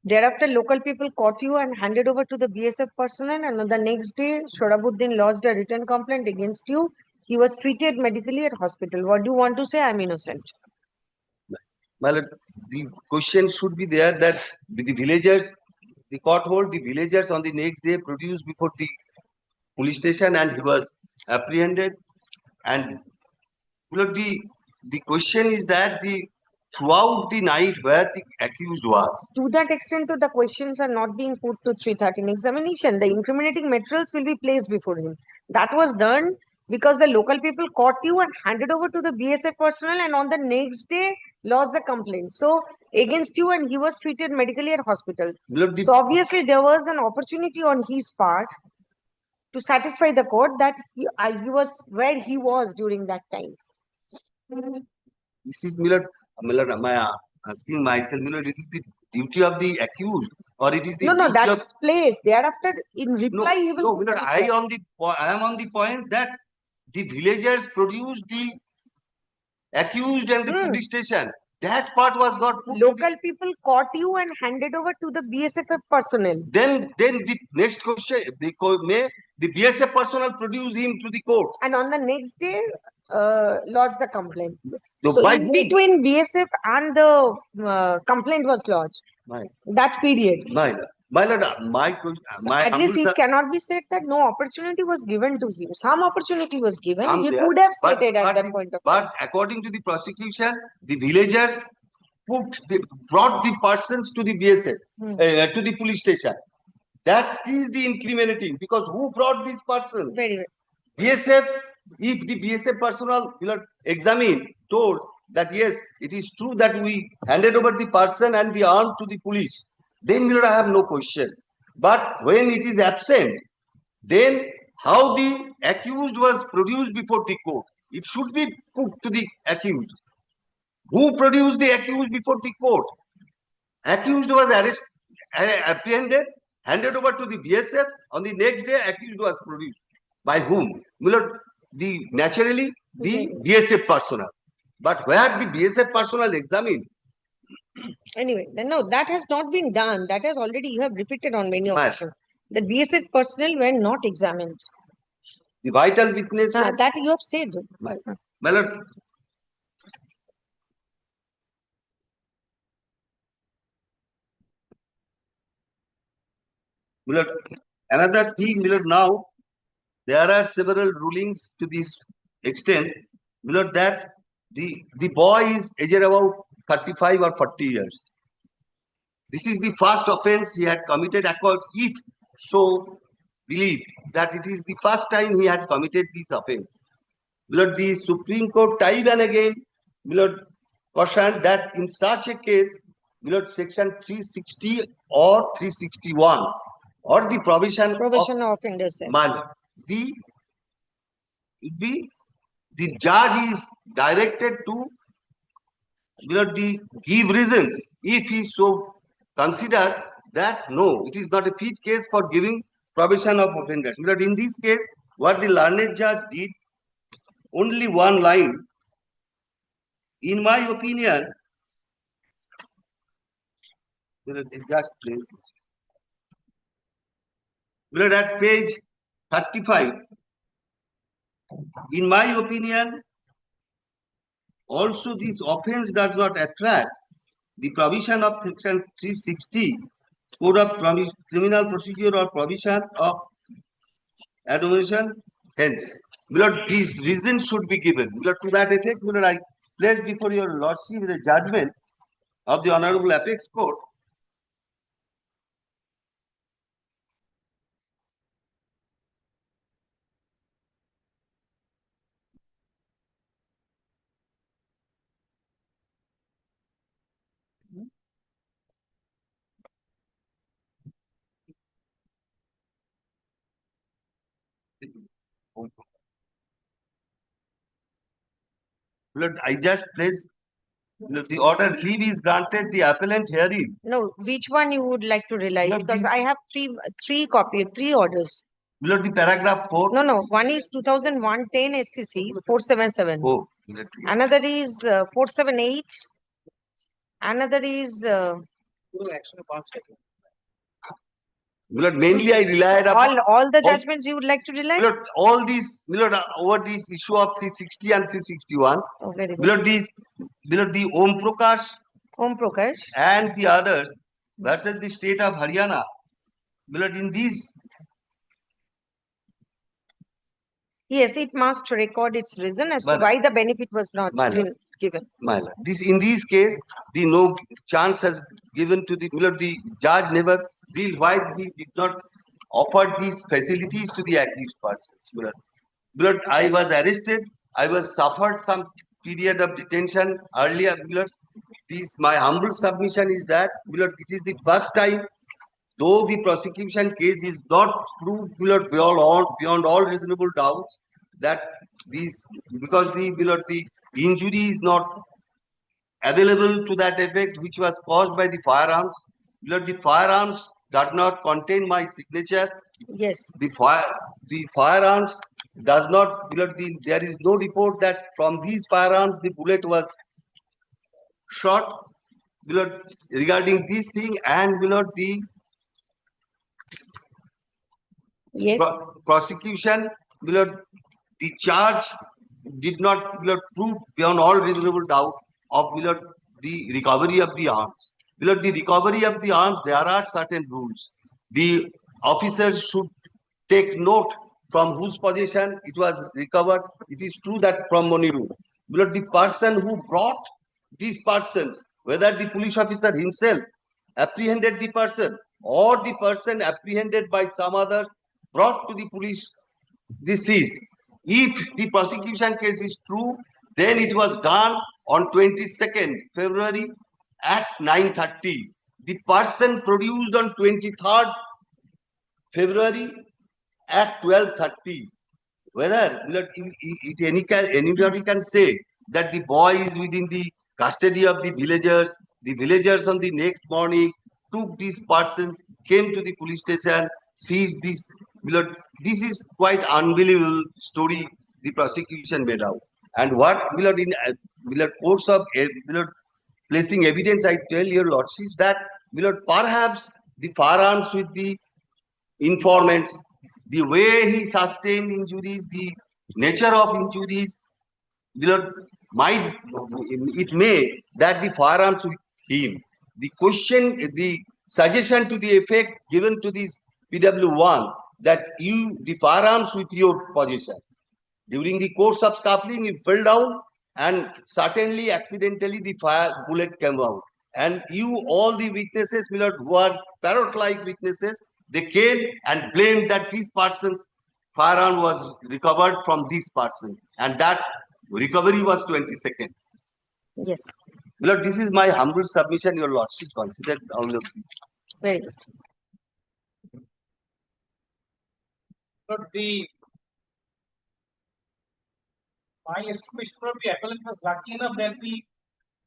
Thereafter, local people caught you and handed over to the BSF personnel, and on the next day, Shorabuddin lodged a written complaint against you. He was treated medically at hospital. What do you want to say? I'm innocent. Well, the question should be there that the villagers, the court hold the villagers on the next day produced before the police station, and he was apprehended. And the question is that the throughout the night where the accused was. To that extent, the questions are not being put to 313 examination. The incriminating materials will be placed before him. That was done because the local people caught you and handed over to the BSF personnel, and on the next day lodged the complaint. So against you, and he was treated medically at hospital. So obviously there was an opportunity on his part to satisfy the court that he was where he was during that time. This is Miller, am I asking myself, Miller, it is the duty of the accused, or it is the No, duty of. that's placed. Thereafter, in reply, he will. No, Miller, I am on the point that the villagers produced the accused and the police station. That part was got put. Local people caught you and handed over to the BSF personnel. Then the next question, the BSF personnel produce him to the court. And on the next day, lodged the complaint. So So by in whom? between BSF and the complaint was lodged. My That period. question, At least it cannot be said that no opportunity was given to him. Some opportunity was given. Some He there, could have but- stated at but that the- point of time. But according to the prosecution, the villagers brought the persons to the BSF, to the police station. That is the incriminating, because who brought this person? Very well. BSF, if the BSF personnel examined, told that yes, it is true that we handed over the person and the arm to the police, then I have no question. But when it is absent, then how the accused was produced before the court? It should be put to the accused. Who produced the accused before the court? Accused was apprehended, handed over to the BSF. On the next day, accused was produced. By whom? Naturally, the BSF personnel. But where the BSF personnel examined? Anyway, then no, that has not been done. That has already, you have repeated on many Right. occasions. The BSF personnel were not examined. The vital witnesses. That you have said. My lord, another thing, now there are several rulings to this extent, that the boy is aged about 35 or 40 years. This is the first offense he had committed, if so believed that it is the first time he had committed this offense. The Supreme Court time and again, cautioned that in such a case, section 360 or 361 or the provision Probation of offenders. the judge is directed to give reasons if he so consider that no, it is not a fit case for giving probation of offenders. In this case, what the learned judge did, only one line, in my opinion, at page 35, in my opinion, also this offense does not attract the provision of section 360 Code of Criminal Procedure or provision of admonition. Hence, these reasons should be given. To that effect, I place before your lordship the judgment of the Honorable Apex Court. Lord, I just place the order leave is granted the appellant herein. No, which one you would like to rely? No, Because the- I have three orders. Lord, the paragraph 4. No, one is 2001-10 SCC 477. Oh, let me- Another is 478. Another is Lord, mainly I relied upon all the all- judgments you would like to rely? Lord, all these, Lord, over this issue of 360 and 361, Oh, very good. Lord, the Om Prakash Om Prakash. and the others versus the state of Haryana. Lord, in these, Yes, it must record its reason as to Madam. why the benefit was not Madam. given. my lord, in these case, the no chance has given to the Lord, the judge never deal why he did not offer these facilities to the accused persons. Lord, I was arrested. I was suffered some period of detention earlier. Lord, this my humble submission is that Lord, this is the first time, though the prosecution case is not proved Lord, beyond all reasonable doubts, that these because the injury is not available to that effect which was caused by the firearms. Lord, the firearms does not contain my signature. Yes. The firearms does not there is no report that from these firearms the bullet was shot. Regarding this thing and the Yes. prosecution, the charge did not prove beyond all reasonable doubt of the recovery of the arms. The recovery of the arms, there are certain rules. The officers should take note from whose possession it was recovered. It is true that from Moniru. The person who brought these persons, whether the police officer himself apprehended the person or the person apprehended by some others brought to the police deceased. If the prosecution case is true, then it was done on 22nd February at 9:30. The person produced on 23rd February at 12:30. Whether anybody can say that the boy is within the custody of the villagers on the next morning took these persons, came to the police station, seized this. This is quite unbelievable story the prosecution made out. And what in course of placing evidence, I tell your lordships that perhaps the firearms with the informants, the way he sustained injuries, the nature of injuries, might it may that the firearms with him. The question, the suggestion to the effect given to this PW1 that the firearms with your possession. During the course of scuffling, you fell down and certainly accidentally the bullet came out. And all the witnesses, who are parrot-like witnesses, they came and blamed that this person's firearm was recovered from this person. And that recovery was 22nd. Yes. This is my humble submission, your lordship considered all of this. Very good. But my estimation of the appellant was lucky enough that the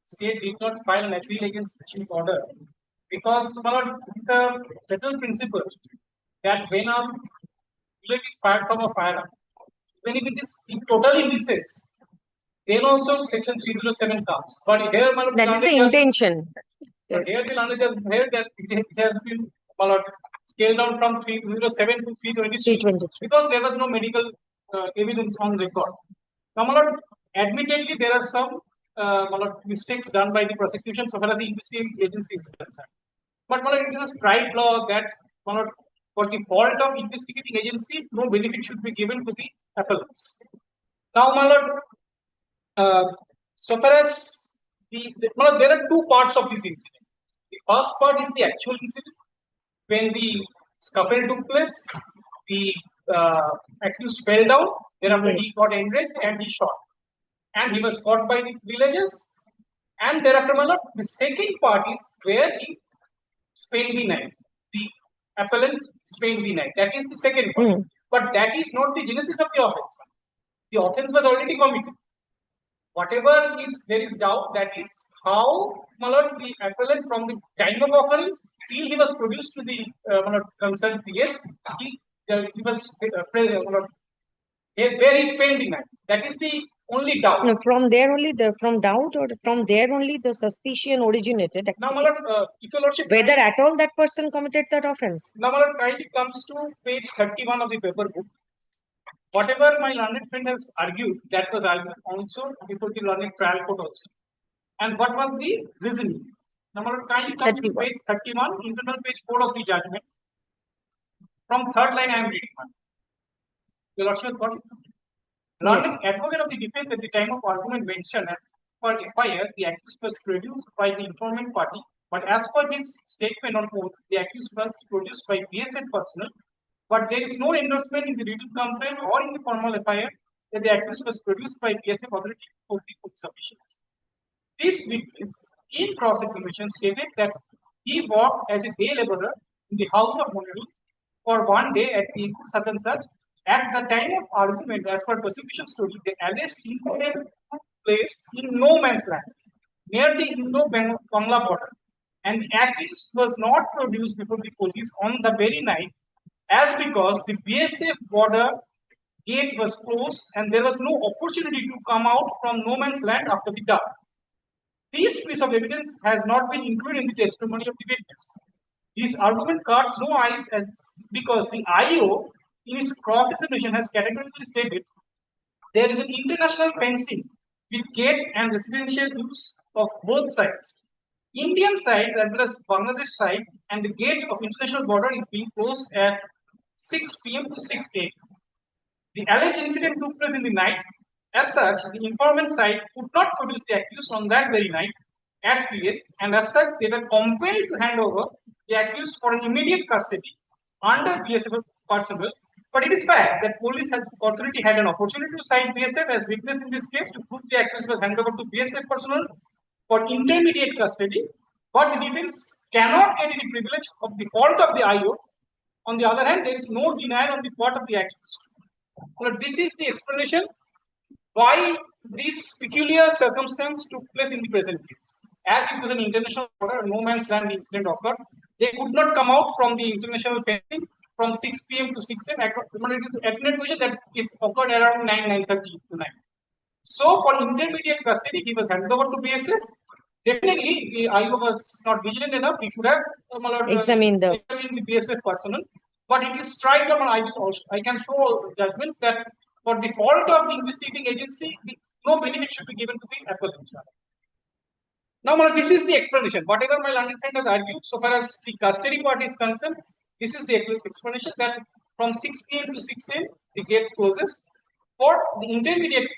state did not file an appeal against the chief order because the federal principle that when a bullet is fired from a firearm, when it is totally misses, then also section 307 comes. But here, That is the intention. but here the language has here that it has been scaled down from 307 to 323 323. because there was no medical evidence on record. Now, admittedly, there are some mistakes done by the prosecution so far as the investigating agency is concerned. But it is a strike law that for the fault of investigating agency, no benefit should be given to the appellants. Now, so far as there are two parts of this incident. The first part is the actual incident when the scuffle took place. The accused fell down. Thereafter, he got enraged and he shot. And he was caught by the villagers. And thereafter, the second part is where he spent the night. The appellant spent the night. That is the second part. But that is not the genesis of the offense. The offense was already committed. Whatever is there is doubt, that is how my lord, the appellant from the time of occurrence till he was produced to the my lord, concerned PS, he was where he spent the night. That is the only doubt. No, from there only from doubt or from there only the suspicion originated. Now, my lord, if your lordship Whether kindly- at all that person committed that offense. now, my lord, kindly comes to page 31 of the paper book. Whatever my learned friend has argued, that was argued also before the learned trial court also. And what was the reasoning? Now, my lord, kindly come to 31. page 31, internal page 4 of the judgment. From third line, I am reading. Your lordship, got it? Yes. Learned advocate of the defense at the time of argument mentioned as per FIR, the accused was produced by the informant party, but as per his statement on oath, the accused was produced by BSF personnel, but there is no endorsement in the written complaint or in the formal FIR that the accused was produced by BSF authority for the sufficiency. This witness in cross-examination stated that he worked as a day laborer in the house of Monroe for one day at the such and such. At the time of argument, as per prosecution story, the alleged incident took place in no man's land, near the Indo-Bangla border, and the accused was not produced before the police on the very night, as because the BSF border gate was closed and there was no opportunity to come out from no man's land after the dark. This piece of evidence has not been included in the testimony of the witness. This argument cuts no ice as because the IO in his cross-examination has categorically stated there is an international fencing with gate and residential use of both sides. Indian side as well as Bangladesh side, and the gate of international border is being closed at 6 p.m. to 6 a.m. The alleged incident took place in the night. As such, the informant side could not produce the accused on that very night at PS, and as such, they were compelled to hand over the accused for an immediate custody under BSF personnel. But it is fact that police authority had an opportunity to cite BSF as witness in this case to prove the accused was handed over to BSF personnel for intermediate custody. But the defense cannot get any privilege of the fault of the IO. On the other hand, there is no denial on the part of the accused. So this is the explanation why this peculiar circumstance took place in the present case. As it was an international border, no man's land incident occurred. They could not come out from the international fencing from 6 p.m. to 6 a.m. It is admitted position that is occurred around 9:30 to 9. So for intermediate custody, he was handed over to BSF. Definitely, the IO was not vigilant enough. He should have Examined the BSF personnel. But it is tried on I can show judgments that for the fault of the investigating agency, no benefit should be given to the appellants. Now, this is the explanation. Whatever my learned friend has argued, so far as the custody part is concerned, this is the explanation that from 6 p.m. to 6 a.m. the gate closes. For the intermediate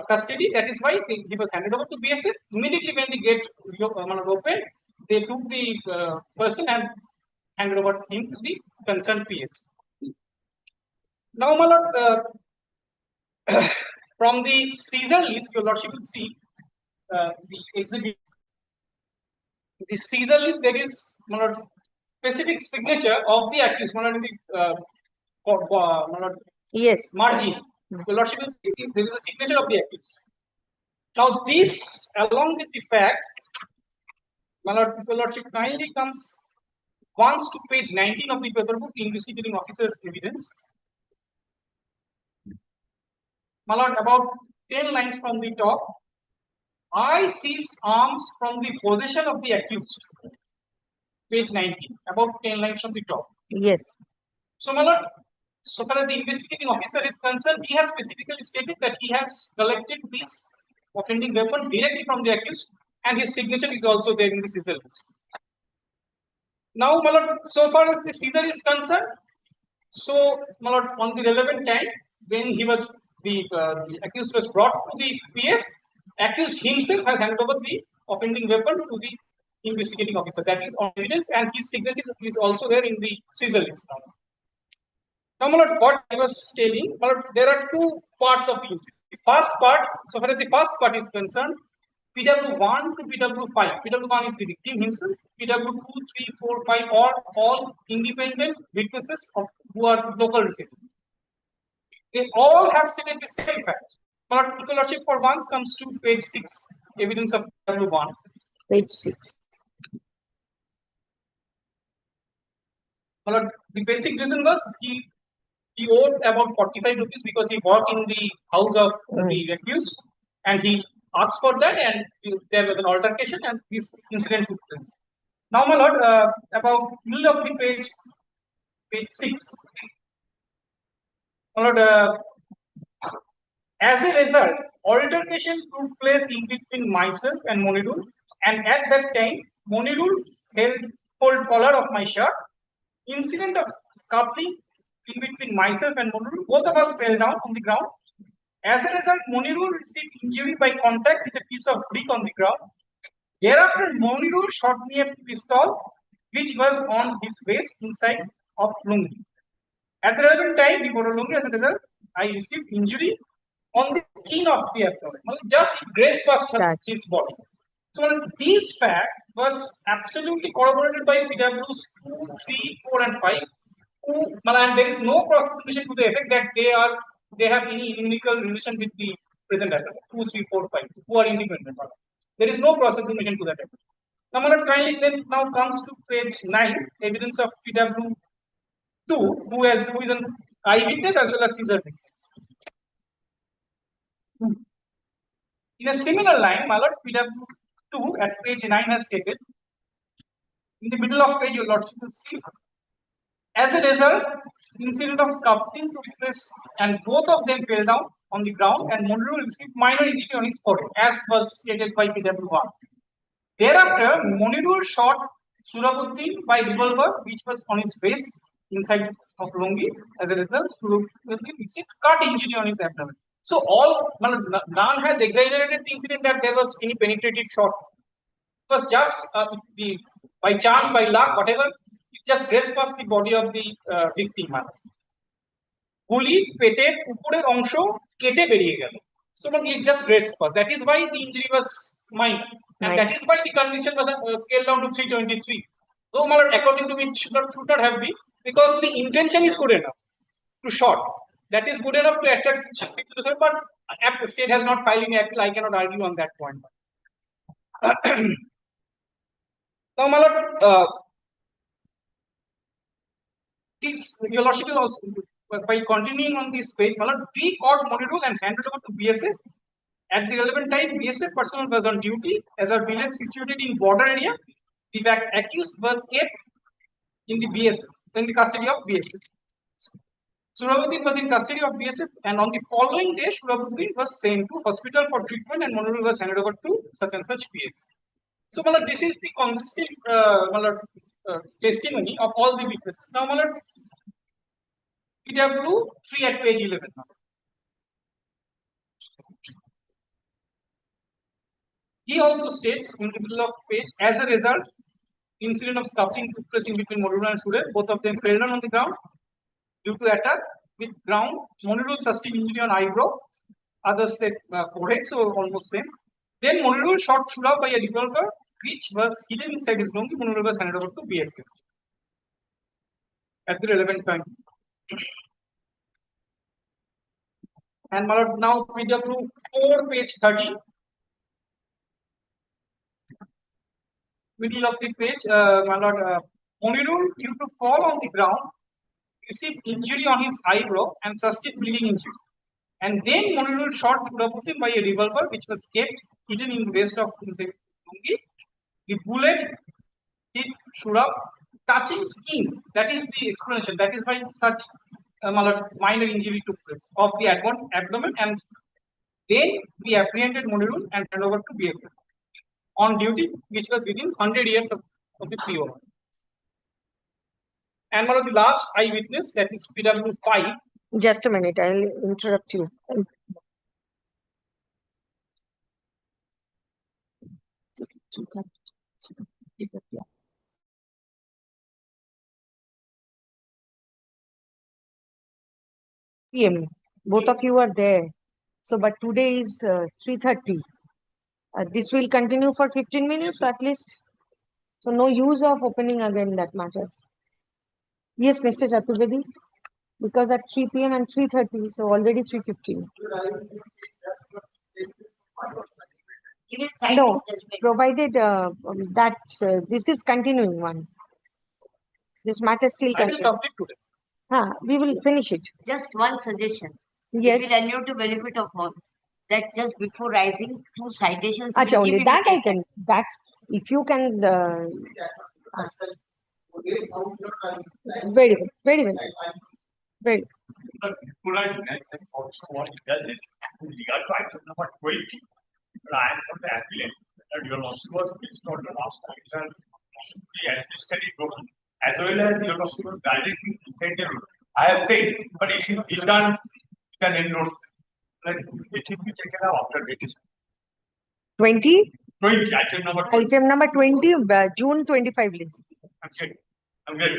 custody, that is why he was handed over to BSF. Immediately when the gate opened, they took the person and handed over him to the concerned PS. Now, my lord, from the Caesar list, your lordship will see the exhibit. The Caesar list, there is, my lord, specific signature of the accused, my lord, in the my lord, yes. margin. Your lordship will see there is a signature of the accused. Now, this, along with the fact, my lord, your lordship kindly comes once to page 19 of the paper book, investigating officer's evidence. My lord, about 10 lines from the top. I seized arms from the possession of the accused. Page 19, about 10 lines from the top. Yes. So, my lord, so far as the investigating officer is concerned, he has specifically stated that he has collected this offending weapon directly from the accused, and his signature is also there in the Caesar list. Now, my lord, so far as the Caesar is concerned, so, my lord, on the relevant time, when he was the accused was brought to the PS, accused himself has handed over the offending weapon to the investigating officer. That is on evidence, and his signature is also there in the Caesar list. Now, my lord, what I was telling, my lord, there are two parts of the incident. The first part, so far as the first part is concerned, PW1 to PW5. PW1 is the victim himself. PW2, 3, 4, 5 are all independent witnesses of who are local residents. They all have stated the same fact. But Your Lordship, for once comes to page 6, evidence of W1. Page 6. Well, the basic reason was he owed about 45 rupees because he worked in the house of the accused, and he asked for that, and there was an altercation, and this incident took place. Now, my lord, about middle of the page 6. My lord, as a result, altercation took place in between myself and Monirul, and at that time, Monirul held collar of my shirt. Incident of scuffling in between myself and Monirul, both of us fell down on the ground. As a result, Monirul received injury by contact with a piece of brick on the ground. Thereafter, Monirul shot me a pistol which was on his waist inside of lungi. At the relevant time, before lungi, as a result, I received injury on the skin of the abdomen. Just grazed past his body. So this fact was absolutely corroborated by PWs 2, 3, 4, and 5. And there is no prosecution to the effect that they have any inimical relation with the present actor. 2, 3, 4, 5, who are independent. There is no prosecution to that effect. Now, kindly then now comes to page 9, evidence of PW 2, who is an eyewitness as well as Caesar witness. In a similar line, my lord, PW 2 at page 9 has stated, in the middle of page, your lordship will see, as a result, incident of scuffling took place and both of them fell down on the ground, and Monroe received minor injury on his forehead, as was stated by PW1. Thereafter, Monirul shot Surabuddin by revolver, which was on his waist inside of lungi. As a result, Surabuddin received cut injury on his abdomen. So none has exaggerated the incident that there was any penetrative shot. It was just by chance, by luck, whatever, it just grazed past the body of the victim. গুলি পেটের উপরের অংশ কেটে বেরিয়ে গেল. So it just grazed past. That is why the injury was minor, and that is why the conviction was scaled down to 323. Though, according to me, it should not have been, because the intention is good enough to shot. That is good enough to attract sympathy to the state, but the state has not filed any appeal. I cannot argue on that point. Now, my lord, your lordship will also, by continuing on this page, my lord, we caught Monirul and handed over to BSF. At the relevant time, BSF personnel was on duty as our village situated in border area. The accused was kept in the BSF, in the custody of BSF. Surabuddin was in custody of BSF, and on the following day, Surabuddin was sent to hospital for treatment, and Monirul was handed over to such and such PS. So, this is the consistent testimony of all the witnesses. Now, PW 3 at page 11. He also states in the middle of page, as a result, incident of scuffling took place in between Monirul and Sure. Both of them fell down on the ground due to attack with ground. Monirul sustained injury on eyebrow, others said forehead, so almost same. Then Monirul shot Shura by a revolver, which was hidden inside his lungi. Monirul was handed over to BSF at the relevant time. And now PW 4, page 30. Middle of the page, Monirul, due to fall on the ground, received injury on his eyebrow and sustained bleeding injury. And then Monirul shot Surabuddin by a revolver, which was kept hidden in the waist of lungi. The bullet hit Shura, touching skin. That is the explanation. That is why such minor injury took place of the abdomen, and then we apprehended Monirul and handed over to BSF on duty, which was within 100 years of the PO. And the last eyewitness, that is PW 5. Just a minute, I'll interrupt you. PM, both of you are there. So, but today is 3:30. This will continue for 15 minutes at least. So, no use of opening again that matter. Yes, Mr. Chaturvedi. because at 3 p.m. and 3:30, so already 3:15. No, provided that this is continuing one. This matter still I will continues. complete today. We will finish it. Just one suggestion. Yes. It will endure to benefit of all. That just before rising, 2 citations. Acha, will only give that I immediate can. That if you can. Very well. Very well. Very. Could I mention also what it does is with regard to item number 20, I am from the appellant that your lawsuit was based on the last time and the administrative broken as well as your lawsuit was directly presented. I have said, but it should be done with an endorsement. Like it should be taken out after vacation. 20. 20, item number 20. Item number 20, June 25 list. I'm good.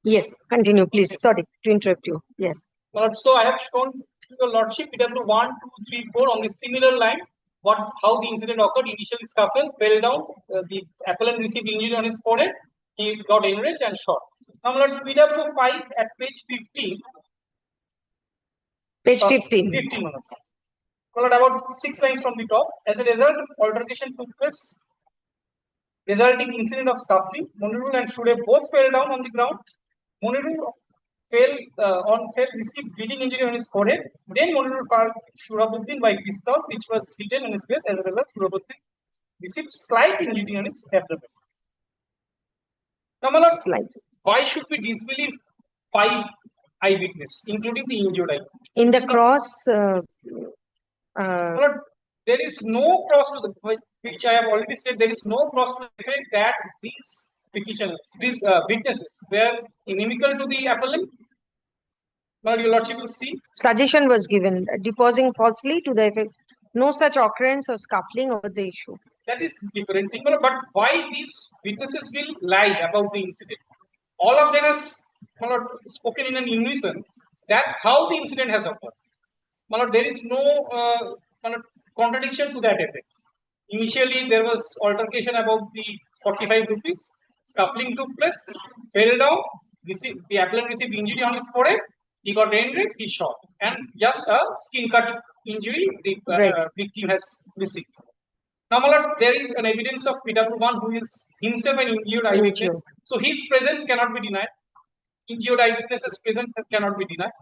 Yes, continue, please. Sorry to interrupt you. Yes. So I have shown to your lordship PW 1, 2, 3, 4 on the similar line. How the incident occurred? Initial scuffle, fell down. The appellant received injury on his forehead. He got enraged and shot. Now, my lord, PW 5 at page 15. Page 15. 15. My lord, about 6 lines from the top. As a result, altercation took place, resulting incident of scuffling. Monirul and Shude both fell down on the ground. Monirul received bleeding injury on his forehead. Then Monirul fired Shurabuddin by pistol, which was hidden on his face. As a result, Shurabuddin received slight injury on his abdomen. Now, my lord, why should we disbelieve 5 eyewitnesses, including the injured eye? In the cross, Lord, there is no cross to the, which I have already said, there is no cross to the effect that these petitioners, these witnesses were inimical to the appellant. Now, your lordship will see. suggestion was given, deposing falsely to the effect, no such occurrence or scuffling over the issue. That is different thing, but why these witnesses will lie about the incident? All of them has spoken in an unison that how the incident has occurred. There is no contradiction to that effect. Initially, there was altercation about the 45 rupees. Scuffling took place, fell down. The appellant received injury on his forehead. He got enraged, he shot, and just a skin cut injury the victim has received. Now, my lord, there is an evidence of PW1 who is himself an injured eyewitness. So his presence cannot be denied. Injured eyewitnesses' presence cannot be denied.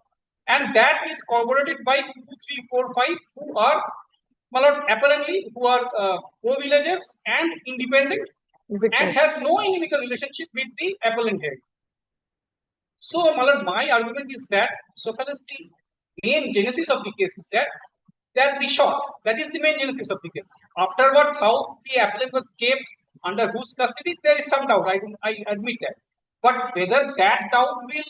And that is corroborated by 2, 3, 4, 5 who are, my lord, apparently who are co-villagers and independent and has no inimical relationship with the appellant here. So, my lord, my argument is that so far as the main genesis of the case is that the shot, that is the main genesis of the case. Afterwards, how the appellant was kept, under whose custody, there is some doubt. I admit that. But whether that doubt will,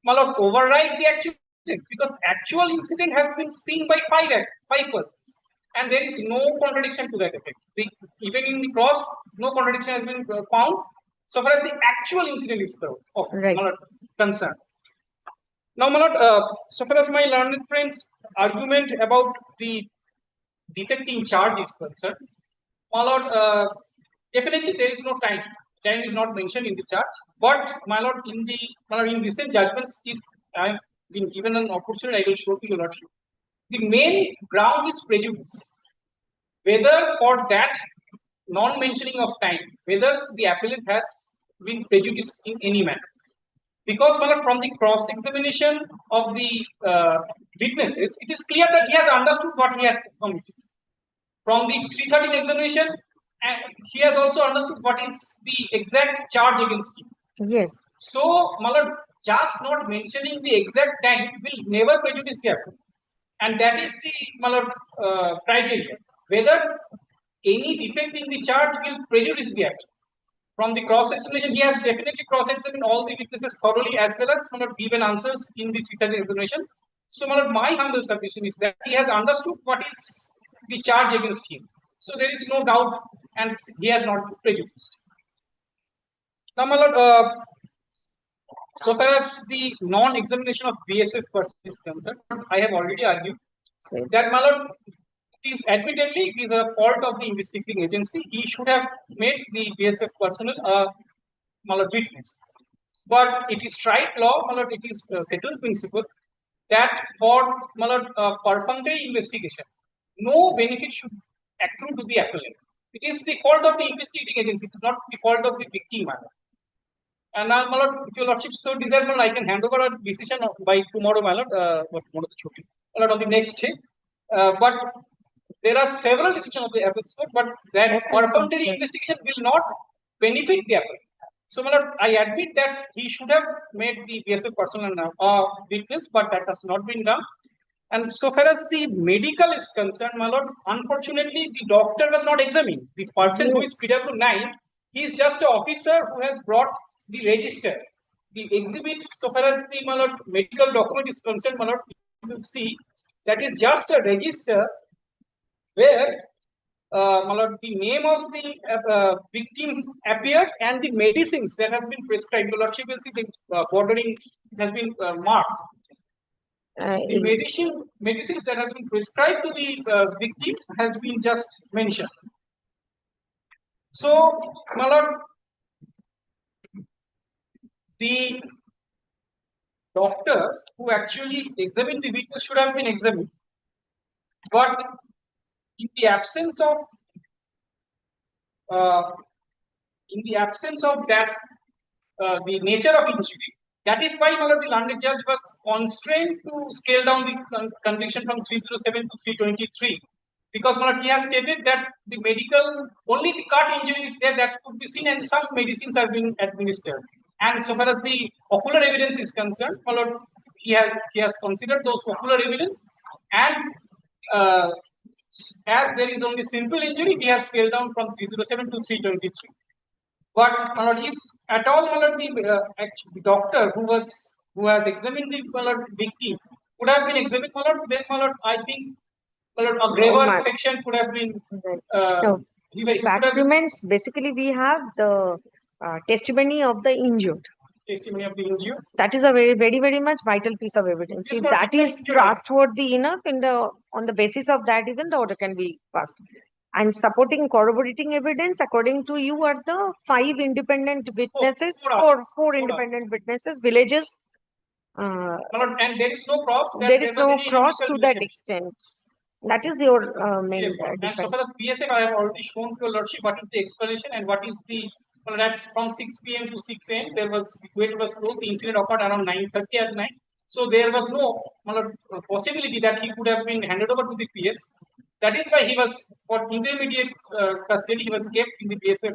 my lord, override the actual incident, because actual incident has been seen by 5 persons, and there is no contradiction to that effect. Even in the cross, no contradiction has been found. So far as the actual incident is concerned. Now, my lord, so far as my learned friends' argument about the defecting charge is concerned, my lord, definitely there is no time. Time is not mentioned in the charge. But my lord, in recent judgments, if I am being given an opportunity, I will show to your lordship. The main ground is prejudice. Whether for that non-mentioning of time, whether the appellant has been prejudiced in any manner. Because from the cross-examination of the witnesses, it is clear that he has understood what he has committed. From the 313 examination, and he has also understood what is the exact charge against him. Yes. So, my lord, just not mentioning the exact time will never prejudice the appellant. And that is the, my lord, criteria. Whether any defect in the charge will prejudice the appellant. From the cross-examination, he has definitely cross-examined all the witnesses thoroughly, as well as given answers in the 313 examination. So, my humble submission is that he has understood what is the charge against him. So, there is no doubt, and he has not prejudiced. Now, my lord, so far as the non-examination of BSF person is concerned, I have already argued that, my lord, admittedly, it is a fault of the investigating agency. He should have made the BSF personnel a witness. but it is tried law, my lord, it is settled principle that for my lord, perfunctory investigation, no benefit should accrue to the appellant. It is the fault of the investigating agency. It is not the fault of the victim, my lord. And now, my lord, if your lordship so desire, my lord, I can hand over a decision by tomorrow, my lord, my lord, on the next day. But there are several decisions of the apex court, but that perfunctory investigation will not benefit the appellant. So, my lord, I admit that he should have made the BSF personal witness, but that has not been done. And so far as the medical is concerned, my lord, unfortunately, the doctor was not examined. The person who is PW9, he is just an officer who has brought the register. The exhibit, so far as the, my lord, medical document is concerned, my lord, you will see that is just a register where my lord, the name of the victim appears and the medicines that has been prescribed. Your lordship will see the bordering has been marked. The medicines that has been prescribed to the victim has been just mentioned. So, my lord, the doctors who actually examined the witness should have been examined, but in the absence of that, the nature of injury. That is why, my lord, the landed judge was constrained to scale down the conviction from 307 to 323, because, my lord, he has stated that the medical, only the cut injury is there that could be seen, and some medicines are being administered. And so far as the ocular evidence is concerned, my lord, he has considered those ocular evidence, and as there is only simple injury, he has scaled down from 307 to 323. But, my lord, if at all, my lord, the doctor who has examined the, my lord, victim could have been examined, my lord, then, my lord, I think, my lord, a graver section could have been. No. Fact remains, basically we have the testimony of the injured. Testimony of the injured. That is a very much vital piece of evidence. Yes, If ma'am, that is trustworthy enough, on the basis of that, even the order can be passed. And supporting corroborating evidence, according to you, are the 5 independent witnesses or 4 independent witnesses, villages. My lord, and there is no cross. There is no cross to that extent. That is your main Yes, ma'am. And so defense. far as BSF, I have already shown to your lordship what is the explanation and what is the. Well, that's from 6 p.m. to 6 a.m. There was gate was closed. The incident occurred around 9:30 at night. So there was no possibility that he could have been handed over to the PS. That is why he was for intermediate custody. He was kept in the BSF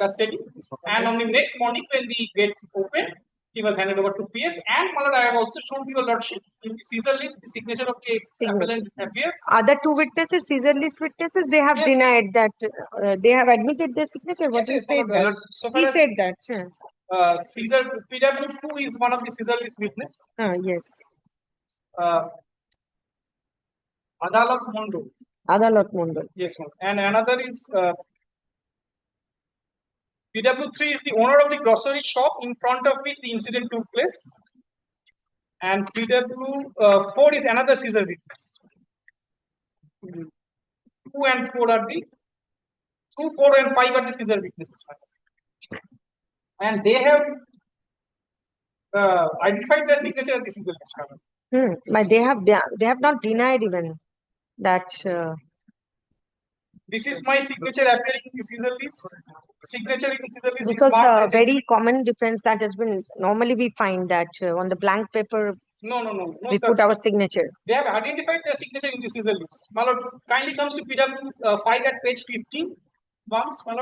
custody. And on the next morning, when the gate opened, he was handed over to PS. And my lord, I have also shown to your lordship in the Caesar list the signature of the appellant appears. Other 2 witnesses, Caesar list witnesses, they have denied that they have admitted their signature. What you said that? So He said that. Caesar PW2 is one of the Caesar list witness. Yes. Adalat Mondo. Adalat Mondo. Yes, ma'am. And another is PW3 is the owner of the grocery shop in front of which the incident took place. And PW4 is another Caesar witness. 2 and 4 are the 2, 4 and 5 are the Caesar witnesses. And they have identified their signature as the Caesar witness. But they have not denied even that. This is my signature appearing in the Caesar list. Signature in Caesar list. Because the very common difference that has been normally we find that on the blank paper. No, We put our signature. They have identified their signature in the Caesar list. My lord, kindly comes to PW5 at page 15. Once, my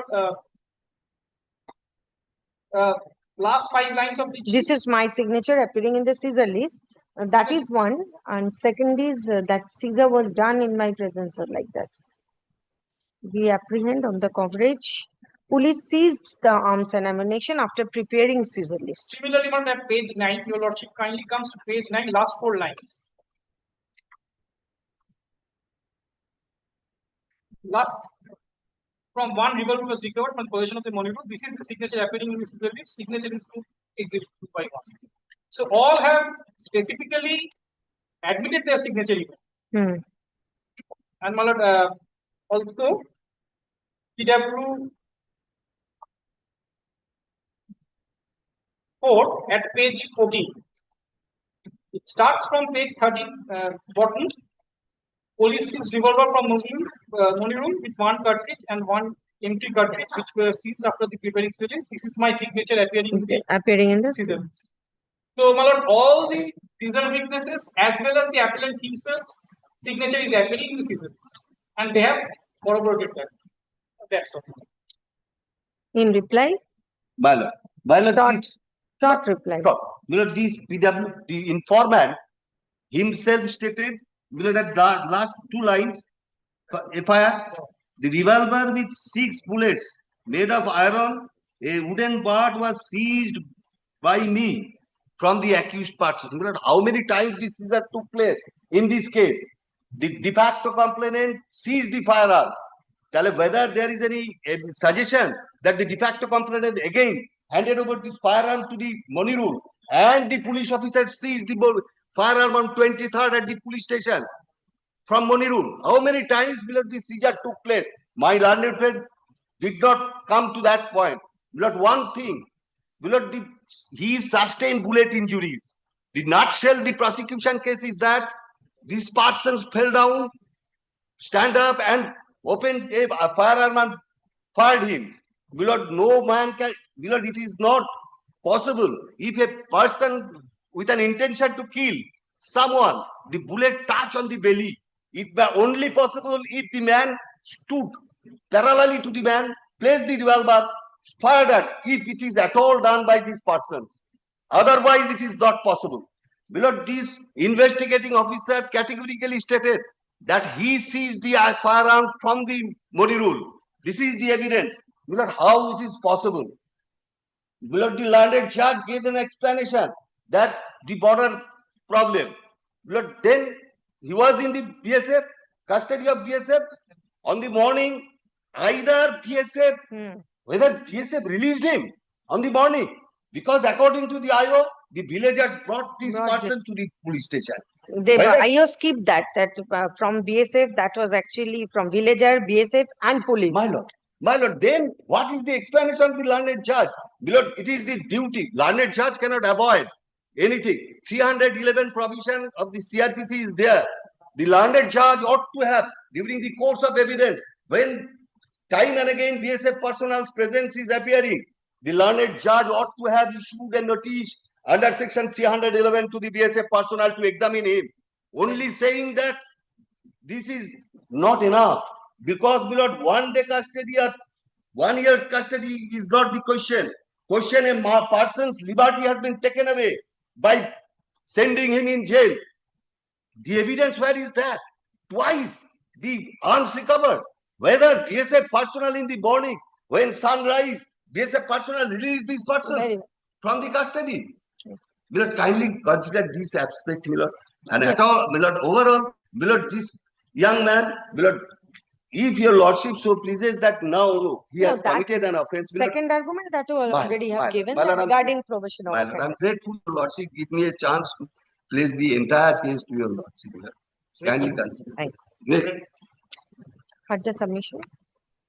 lord, last 5 lines of the. This is my signature appearing in the Caesar list. That is one. And second is that Caesar was done in my presence or like that. We apprehend on the coverage. Police seized the arms and ammunition after preparing Caesar list. Similarly, on at page 9, your lordship kindly comes to page 9, last 4 lines. Last, from 1 revolver was recovered from possession of the monitor. This is the signature appearing in the Caesar list. Signature is to exhibit 2 by 1. So all have specifically admitted their signature. And my lord, also PW 4 at page 14. It starts from page 13, bottom. Police seized revolver from Monirul with one cartridge and one empty cartridge, which were seized after the preparing series. This is my signature appearing in the Appearing in the seizures. So, my lord, all the seizure witnesses as well as the appellant himself's signature is appearing in the seizures, and they have corroborated that. That's all. in reply, My lord, short reply. This PW, the informant himself stated, at the last 2 lines, FIR, the revolver with 6 bullets made of iron, a wooden bar was seized by me from the accused person. How many times this seizure took place in this case? The de facto complainant seized the firearm. Tell whether there is any suggestion that the de facto complainant again handed over this firearm to the Monirul and the police officer seized the firearm on 23rd at the police station from Monirul. How many times this seizure took place? My learned friend did not come to that point. One thing, he sustained bullet injuries. The nutshell, the prosecution case is that these persons fell down, stand up and opened a firearm and fired him. No man can, it is not possible. If a person with an intention to kill someone, the bullet touch on the belly, it may only possible if the man stood parallelly to the man, placed the revolver, fired at, if it is at all done by these persons. Otherwise, it is not possible. This investigating officer categorically stated that he seized the firearms from the Monirul. This is the evidence. How it is possible? The learned judge gave an explanation that the border problem. Then he was in the BSF, custody of BSF. On the morning, either BSF, whether BSF released him on the morning, because according to the IO, the villagers brought this person to the police station. They IO skipped that from BSF, that was actually from villager, BSF and police. My lord, then what is the explanation of the learned judge? It is the duty. Learned judge cannot avoid anything. 311 provision of the CRPC is there. The learned judge ought to have, during the course of evidence, when time and again BSF personnel's presence is appearing, the learned judge ought to have issued a notice under section 311 to the BSF personnel to examine him. Only saying that this is not enough, because 1 day custody or 1 year's custody is not the question. Question, a person's liberty has been taken away by sending him in jail. The evidence, where is that? Twice the arms recovered. Whether BSF personnel in the morning, when sunrise, BSF personnel release these persons from the custody. Kindly consider these aspects, and at all, overall, this young man, if your lordship so pleases that now he has committed an offence. Second argument that you already have given regarding probation of offence. I'm grateful to lordship give me a chance to place the entire case to your lordship. Kindly consider. Had the submission,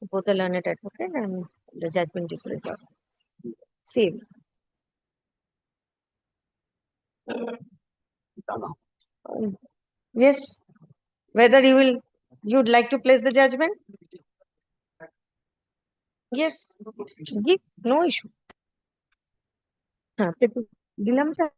both the learned advocate and the judgment is resolved. Same. Yes. Whether you'd like to place the judgment? Yes. Give, no issue. Dilam sir.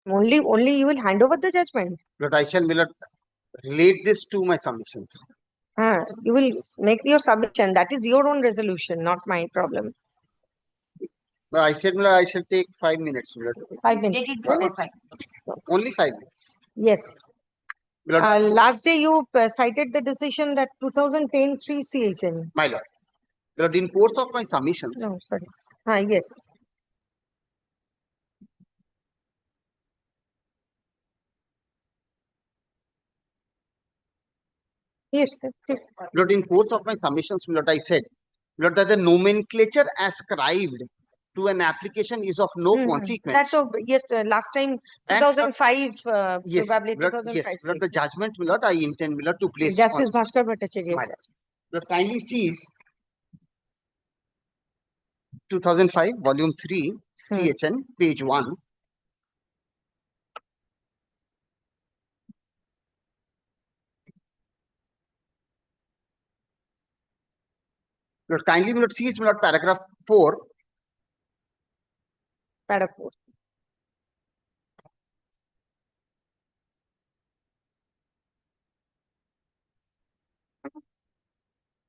Only you will hand over the judgment. But I shall relate this to my submissions. You will make your submission. That is your own resolution, not my problem. No, I said I shall take 5 minutes. 5 minutes. Only 5 minutes. Yes. Last day you cited the decision that 2010 3 CHN. My lord. In course of my submissions. No, sorry. Yes. Yes, sir, please. Lord, in course of my submissions, Lord, I said, Lord, that the nomenclature ascribed to an application is of no consequence. That's so, yes, last time, And, 2005, yes, probably Lord, 2005. yes, Lord, the six. judgment, Lord, I intend, Lord, to place Justice on. Bhaskar Bhattacharya, My sir. Lord, kindly sees 2005, volume 3, CHN, page 1. Lord, kindly, Lord, sees, Lord, paragraph 4. Paragraph 4.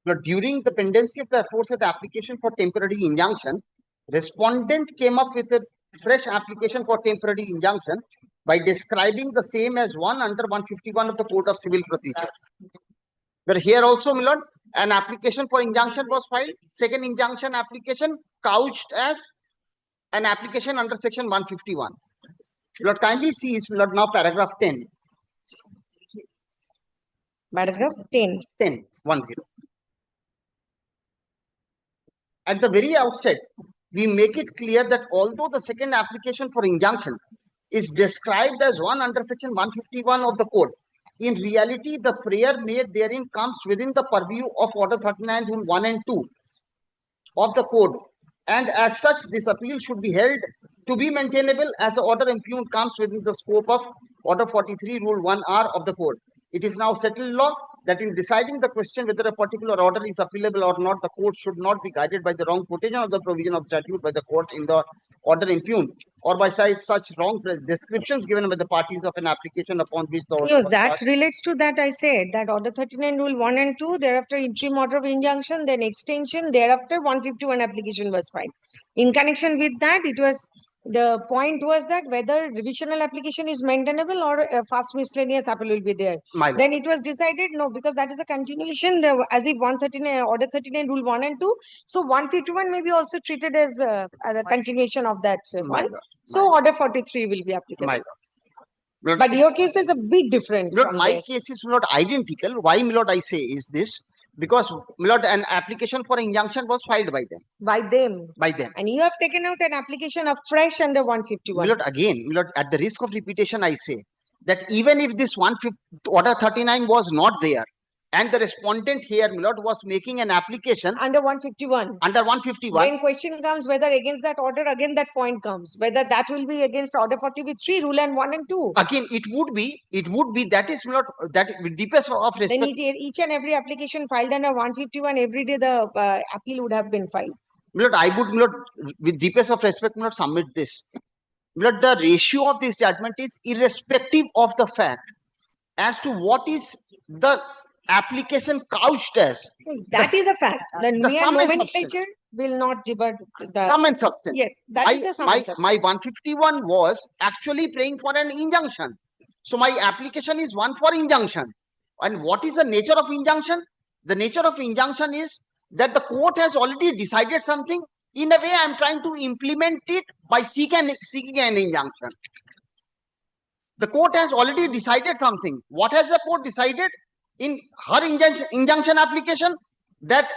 But during the pendency of the aforesaid application for temporary injunction, respondent came up with a fresh application for temporary injunction by describing the same as one under 151 of the Code of Civil Procedure. But here also, my lord, an application for injunction was filed. Second injunction application couched as an application under section 151. Lord, kindly see, my lord, now paragraph 10. Paragraph 10. 10, 10. At the very outset, we make it clear that although the second application for injunction is described as one under section 151 of the code, in reality, the prayer made therein comes within the purview of Order 39, Rule 1 and 2 of the code. And as such, this appeal should be held to be maintainable as the order impugned comes within the scope of Order 43, Rule 1R of the code. It is now settled law that in deciding the question whether a particular order is appealable or not, the court should not be guided by the wrong quotation of the provision of statute by the court in the order impugned, or by such wrong descriptions given by the parties of an application upon which the order Yes, was that passed. relates to that. I said that Order 39, Rule 1 and 2, thereafter interim order of injunction, then extension, thereafter 151 application was filed. In connection with that, it was the point was that whether revisional application is maintainable or a fast miscellaneous appeal will be there. My lord. Then it was decided no, because that is a continuation as if 139 Order 39, Rule 1 and 2. So 151 may be also treated as a continuation of that My one. lord. So Order 43 will be applicable. My lord. But your case is a bit different. Lord, from my there. case is not identical. Why, my lord, I say is this? Because, my lord, an application for injunction was filed by them. By them. By them. And you have taken out an application of fresh under My 151. lord, again, my lord, at the risk of repetition, I say that even if this 150 Order 39 was not there, and the respondent here, my lord, was making an application Under 151. under 151, Then question comes whether against that order, again that point comes. Whether that will be against Order 43, Rule and 1 and 2. again, it would be, that is, my lord, that deepest of respect. Then each and every application filed under 151, every day the appeal would have been filed. My lord, I would, my lord, with deepest of respect, my lord, submit this. My lord, the ratio of this judgment is irrespective of the fact as to what is the application couched as. That is a fact. The mere sum and nomenclature substance. will not debut the. Sum and substance. Yes, that is the sum and substance. My 151 was actually praying for an injunction. So my application is one for injunction. And what is the nature of injunction? The nature of injunction is that the court has already decided something. In a way, I am trying to implement it by seeking an injunction. The court has already decided something. What has the court decided in her injunction application? That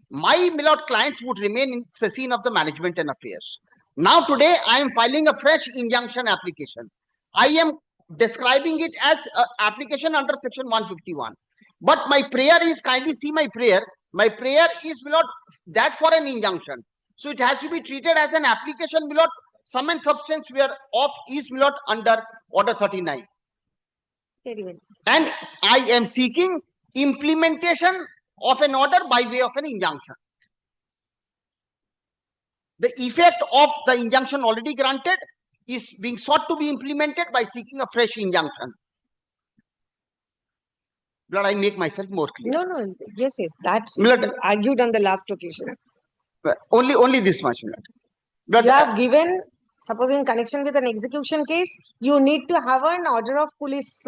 my milord clients would remain in the scene of the management and affairs. Now today, I am filing a fresh injunction application. I am describing it as an application under section 151. But my prayer is, kindly see my prayer. My prayer is, milord, that for an injunction. So it has to be treated as an application, milord. Sum and substance whereof is, milord, under Order 39. Very well. And I am seeking implementation of an order by way of an injunction. The effect of the injunction already granted is being sought to be implemented by seeking a fresh injunction. Lord, I make myself more clear. No, yes, that's Milord, argued on the last occasion. only this much, Milord. Milord, You have given, suppose in connection with an execution case, you need to have an order of police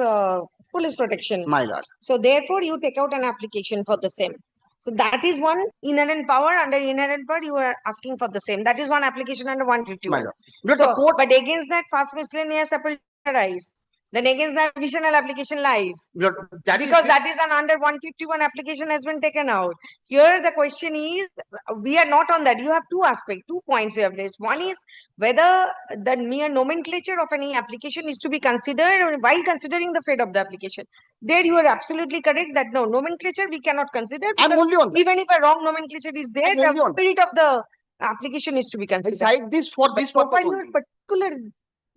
protection. my lord. So therefore, you take out an application for the same. So that is one inherent power. Under inherent power, you are asking for the same. That is one application under 151. My lord. Milord, So, the court, but against that, fast miscellaneous appeal arise. Then against the additional application lies. My lord, that is Because the- that is an under 151 application has been taken out. Here the question is, we are not on that. You have two aspects, 2 points you have raised. One is whether the mere nomenclature of any application is to be considered while considering the fate of the application. There you are absolutely correct that no, nomenclature we cannot consider, I'm because only on that. even if a wrong nomenclature is there, I'm the only on that. spirit of the application is to be considered. Beside this, for this So purpose far your only. particular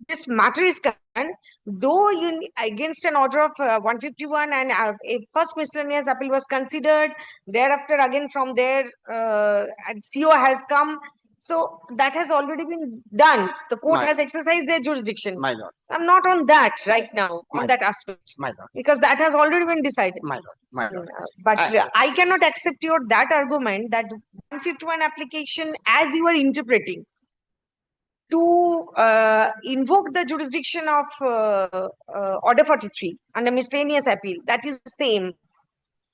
this matter is concerned, though you against an order of 151 and a first miscellaneous appeal was considered, thereafter again from there and CO has come, so that has already been done. The court My- has exercised their jurisdiction. My lord, So I'm not on that right now, My- on that aspect, my lord, because that has already been decided. my lord, my lord. But I- I cannot accept your that argument that 151 application as you are interpreting to invoke the jurisdiction of order 43 under miscellaneous appeal, that is the same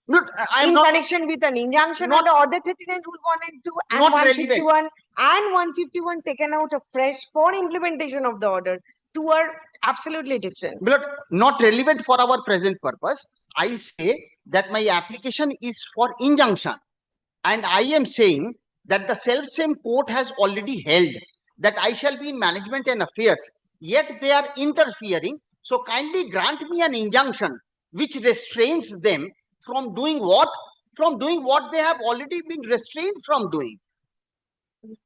Look, I am in not, connection with an injunction not- under order 39 rule 1 and 2 and Not 151 and 151 taken out afresh for implementation of the order. Two are absolutely different. but not relevant for our present purpose. I say that my application is for injunction, and I am saying that the self same court has already held that I shall be in management and affairs, yet they are interfering. So kindly grant me an injunction which restrains them from doing what? From doing what they have already been restrained from doing.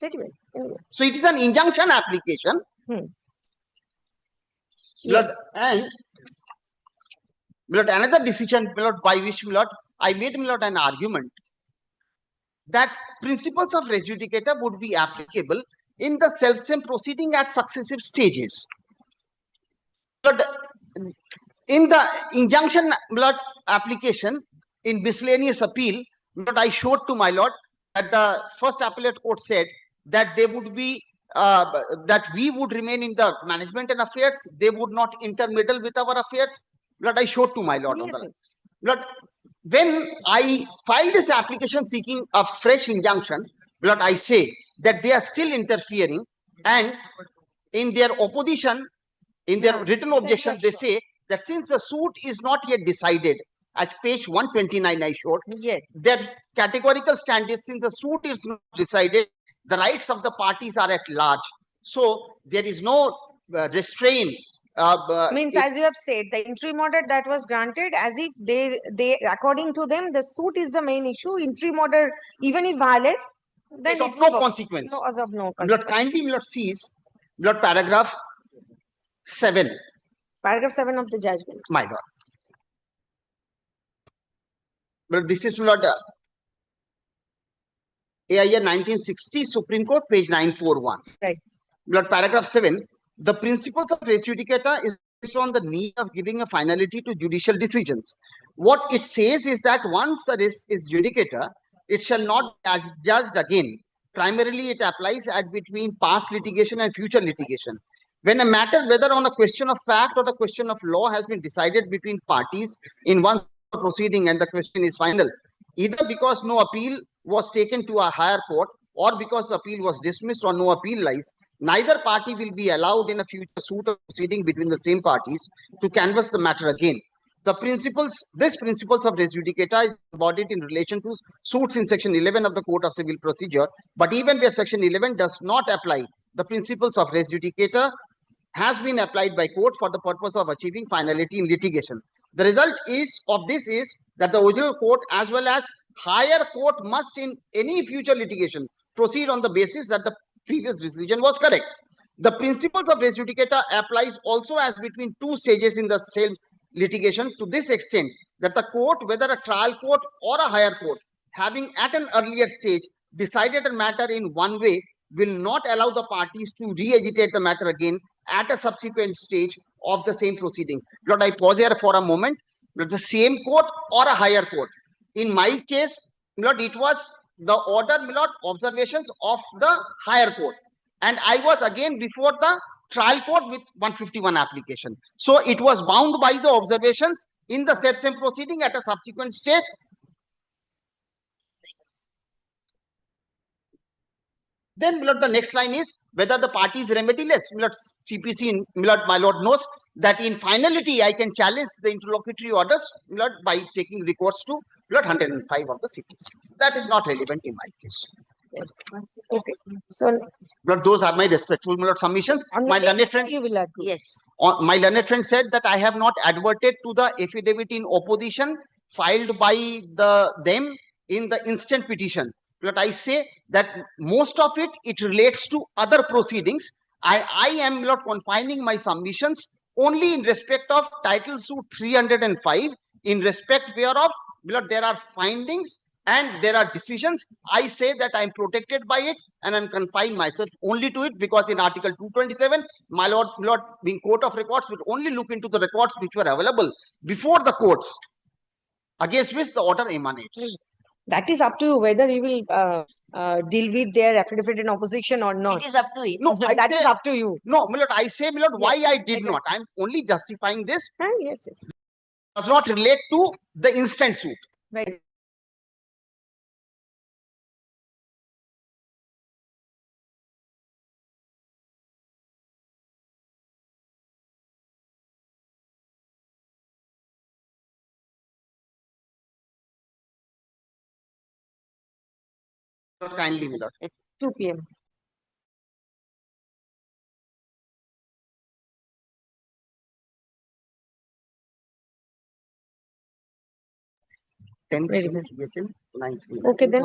Anyway, anyway. So it is an injunction application. Yes. Lord, and Lord, another decision, Lord, by which, Lord, I made, Lord, an argument that principles of res judicata would be applicable in the self-same proceeding at successive stages. Lord, in the injunction, Lord, application in miscellaneous appeal, Lord, I showed to my Lord that the first appellate court said that they would be that we would remain in the management and affairs, they would not intermeddle with our affairs. Lord, I showed to my Lord on Yes, the yes. Lord, when I filed this application seeking a fresh injunction, Lord, I say that they are still interfering, and in their opposition, in their Yeah, written objection, they say that since the suit is not yet decided, at page 129 I showed, Yes. their categorical stand is since the suit is not decided, the rights of the parties are at large. So there is no restraint. Means, as you have said, the interim order that was granted, as if they according to them, the suit is the main issue. Interim order, even if violates, then It's of it's no consequence. No, as of no Lord, consequence. kindly, Lord, sees, Lord, paragraph 7, Paragraph 7 of the judgment. my Lord. Lord, this is, Lord, AIA 1960, Supreme Court, page 941. Right. Lord, paragraph 7, the principles of res judicata is based on the need of giving a finality to judicial decisions. What it says is that once a res is judicata, it shall not be judged again. Primarily, it applies at between past litigation and future litigation. When a matter, whether on a question of fact or a question of law, has been decided between parties in one proceeding and the question is final, either because no appeal was taken to a higher court or because the appeal was dismissed or no appeal lies, neither party will be allowed in a future suit or proceeding between the same parties to canvass the matter again. The these principles of res judicata is embodied in relation to suits in section 11 of the Code of Civil Procedure, but even where section 11 does not apply, the principles of res judicata has been applied by court for the purpose of achieving finality in litigation. The result of this is that the original court as well as higher court must in any future litigation proceed on the basis that the previous decision was correct. The principles of res judicata applies also as between two stages in the same litigation to this extent that the court, whether a trial court or a higher court, having at an earlier stage decided a matter in one way, will not allow the parties to re-agitate the matter again at a subsequent stage of the same proceeding. Lord, I pause here for a moment. Lord, the same court or a higher court. In my case, Lord, it was the order, Lord, observations of the higher court. And I was again before the trial court with 151 application. So it was bound by the observations in the same proceeding at a subsequent stage. Then, my lord, the next line is whether the party is remediless. My lord, CPC, my lord knows that in finality I can challenge the interlocutory orders, my lord, by taking recourse to my lord 105 of the CPC. That is not relevant in my case. Okay. So My lord, those are my respectful, my lord, submissions. on the My learned next friend, you will agree. Yes. my learned friend said that I have not adverted to the affidavit in opposition filed by them in the instant petition. But I say that most of it relates to other proceedings. I am not confining my submissions only in respect of title suit 305, in respect whereof there are findings and there are decisions. I say that I am protected by it and I'm confining myself only to it, because in article 227, my lord being court of records would only look into the records which were available before the courts against which the order emanates. That is up to you whether you will deal with their affidavit in opposition or not. It is up to it. No, I That is say, up to you. no, my lord, I say, my lord, why I did Okay. not. I'm only justifying this. Yes, yes. Does not relate to the instant suit. Very Kindly, my lord. 2 p.m. Ten Very p.m. good. CSM, 9 p.m. Okay then.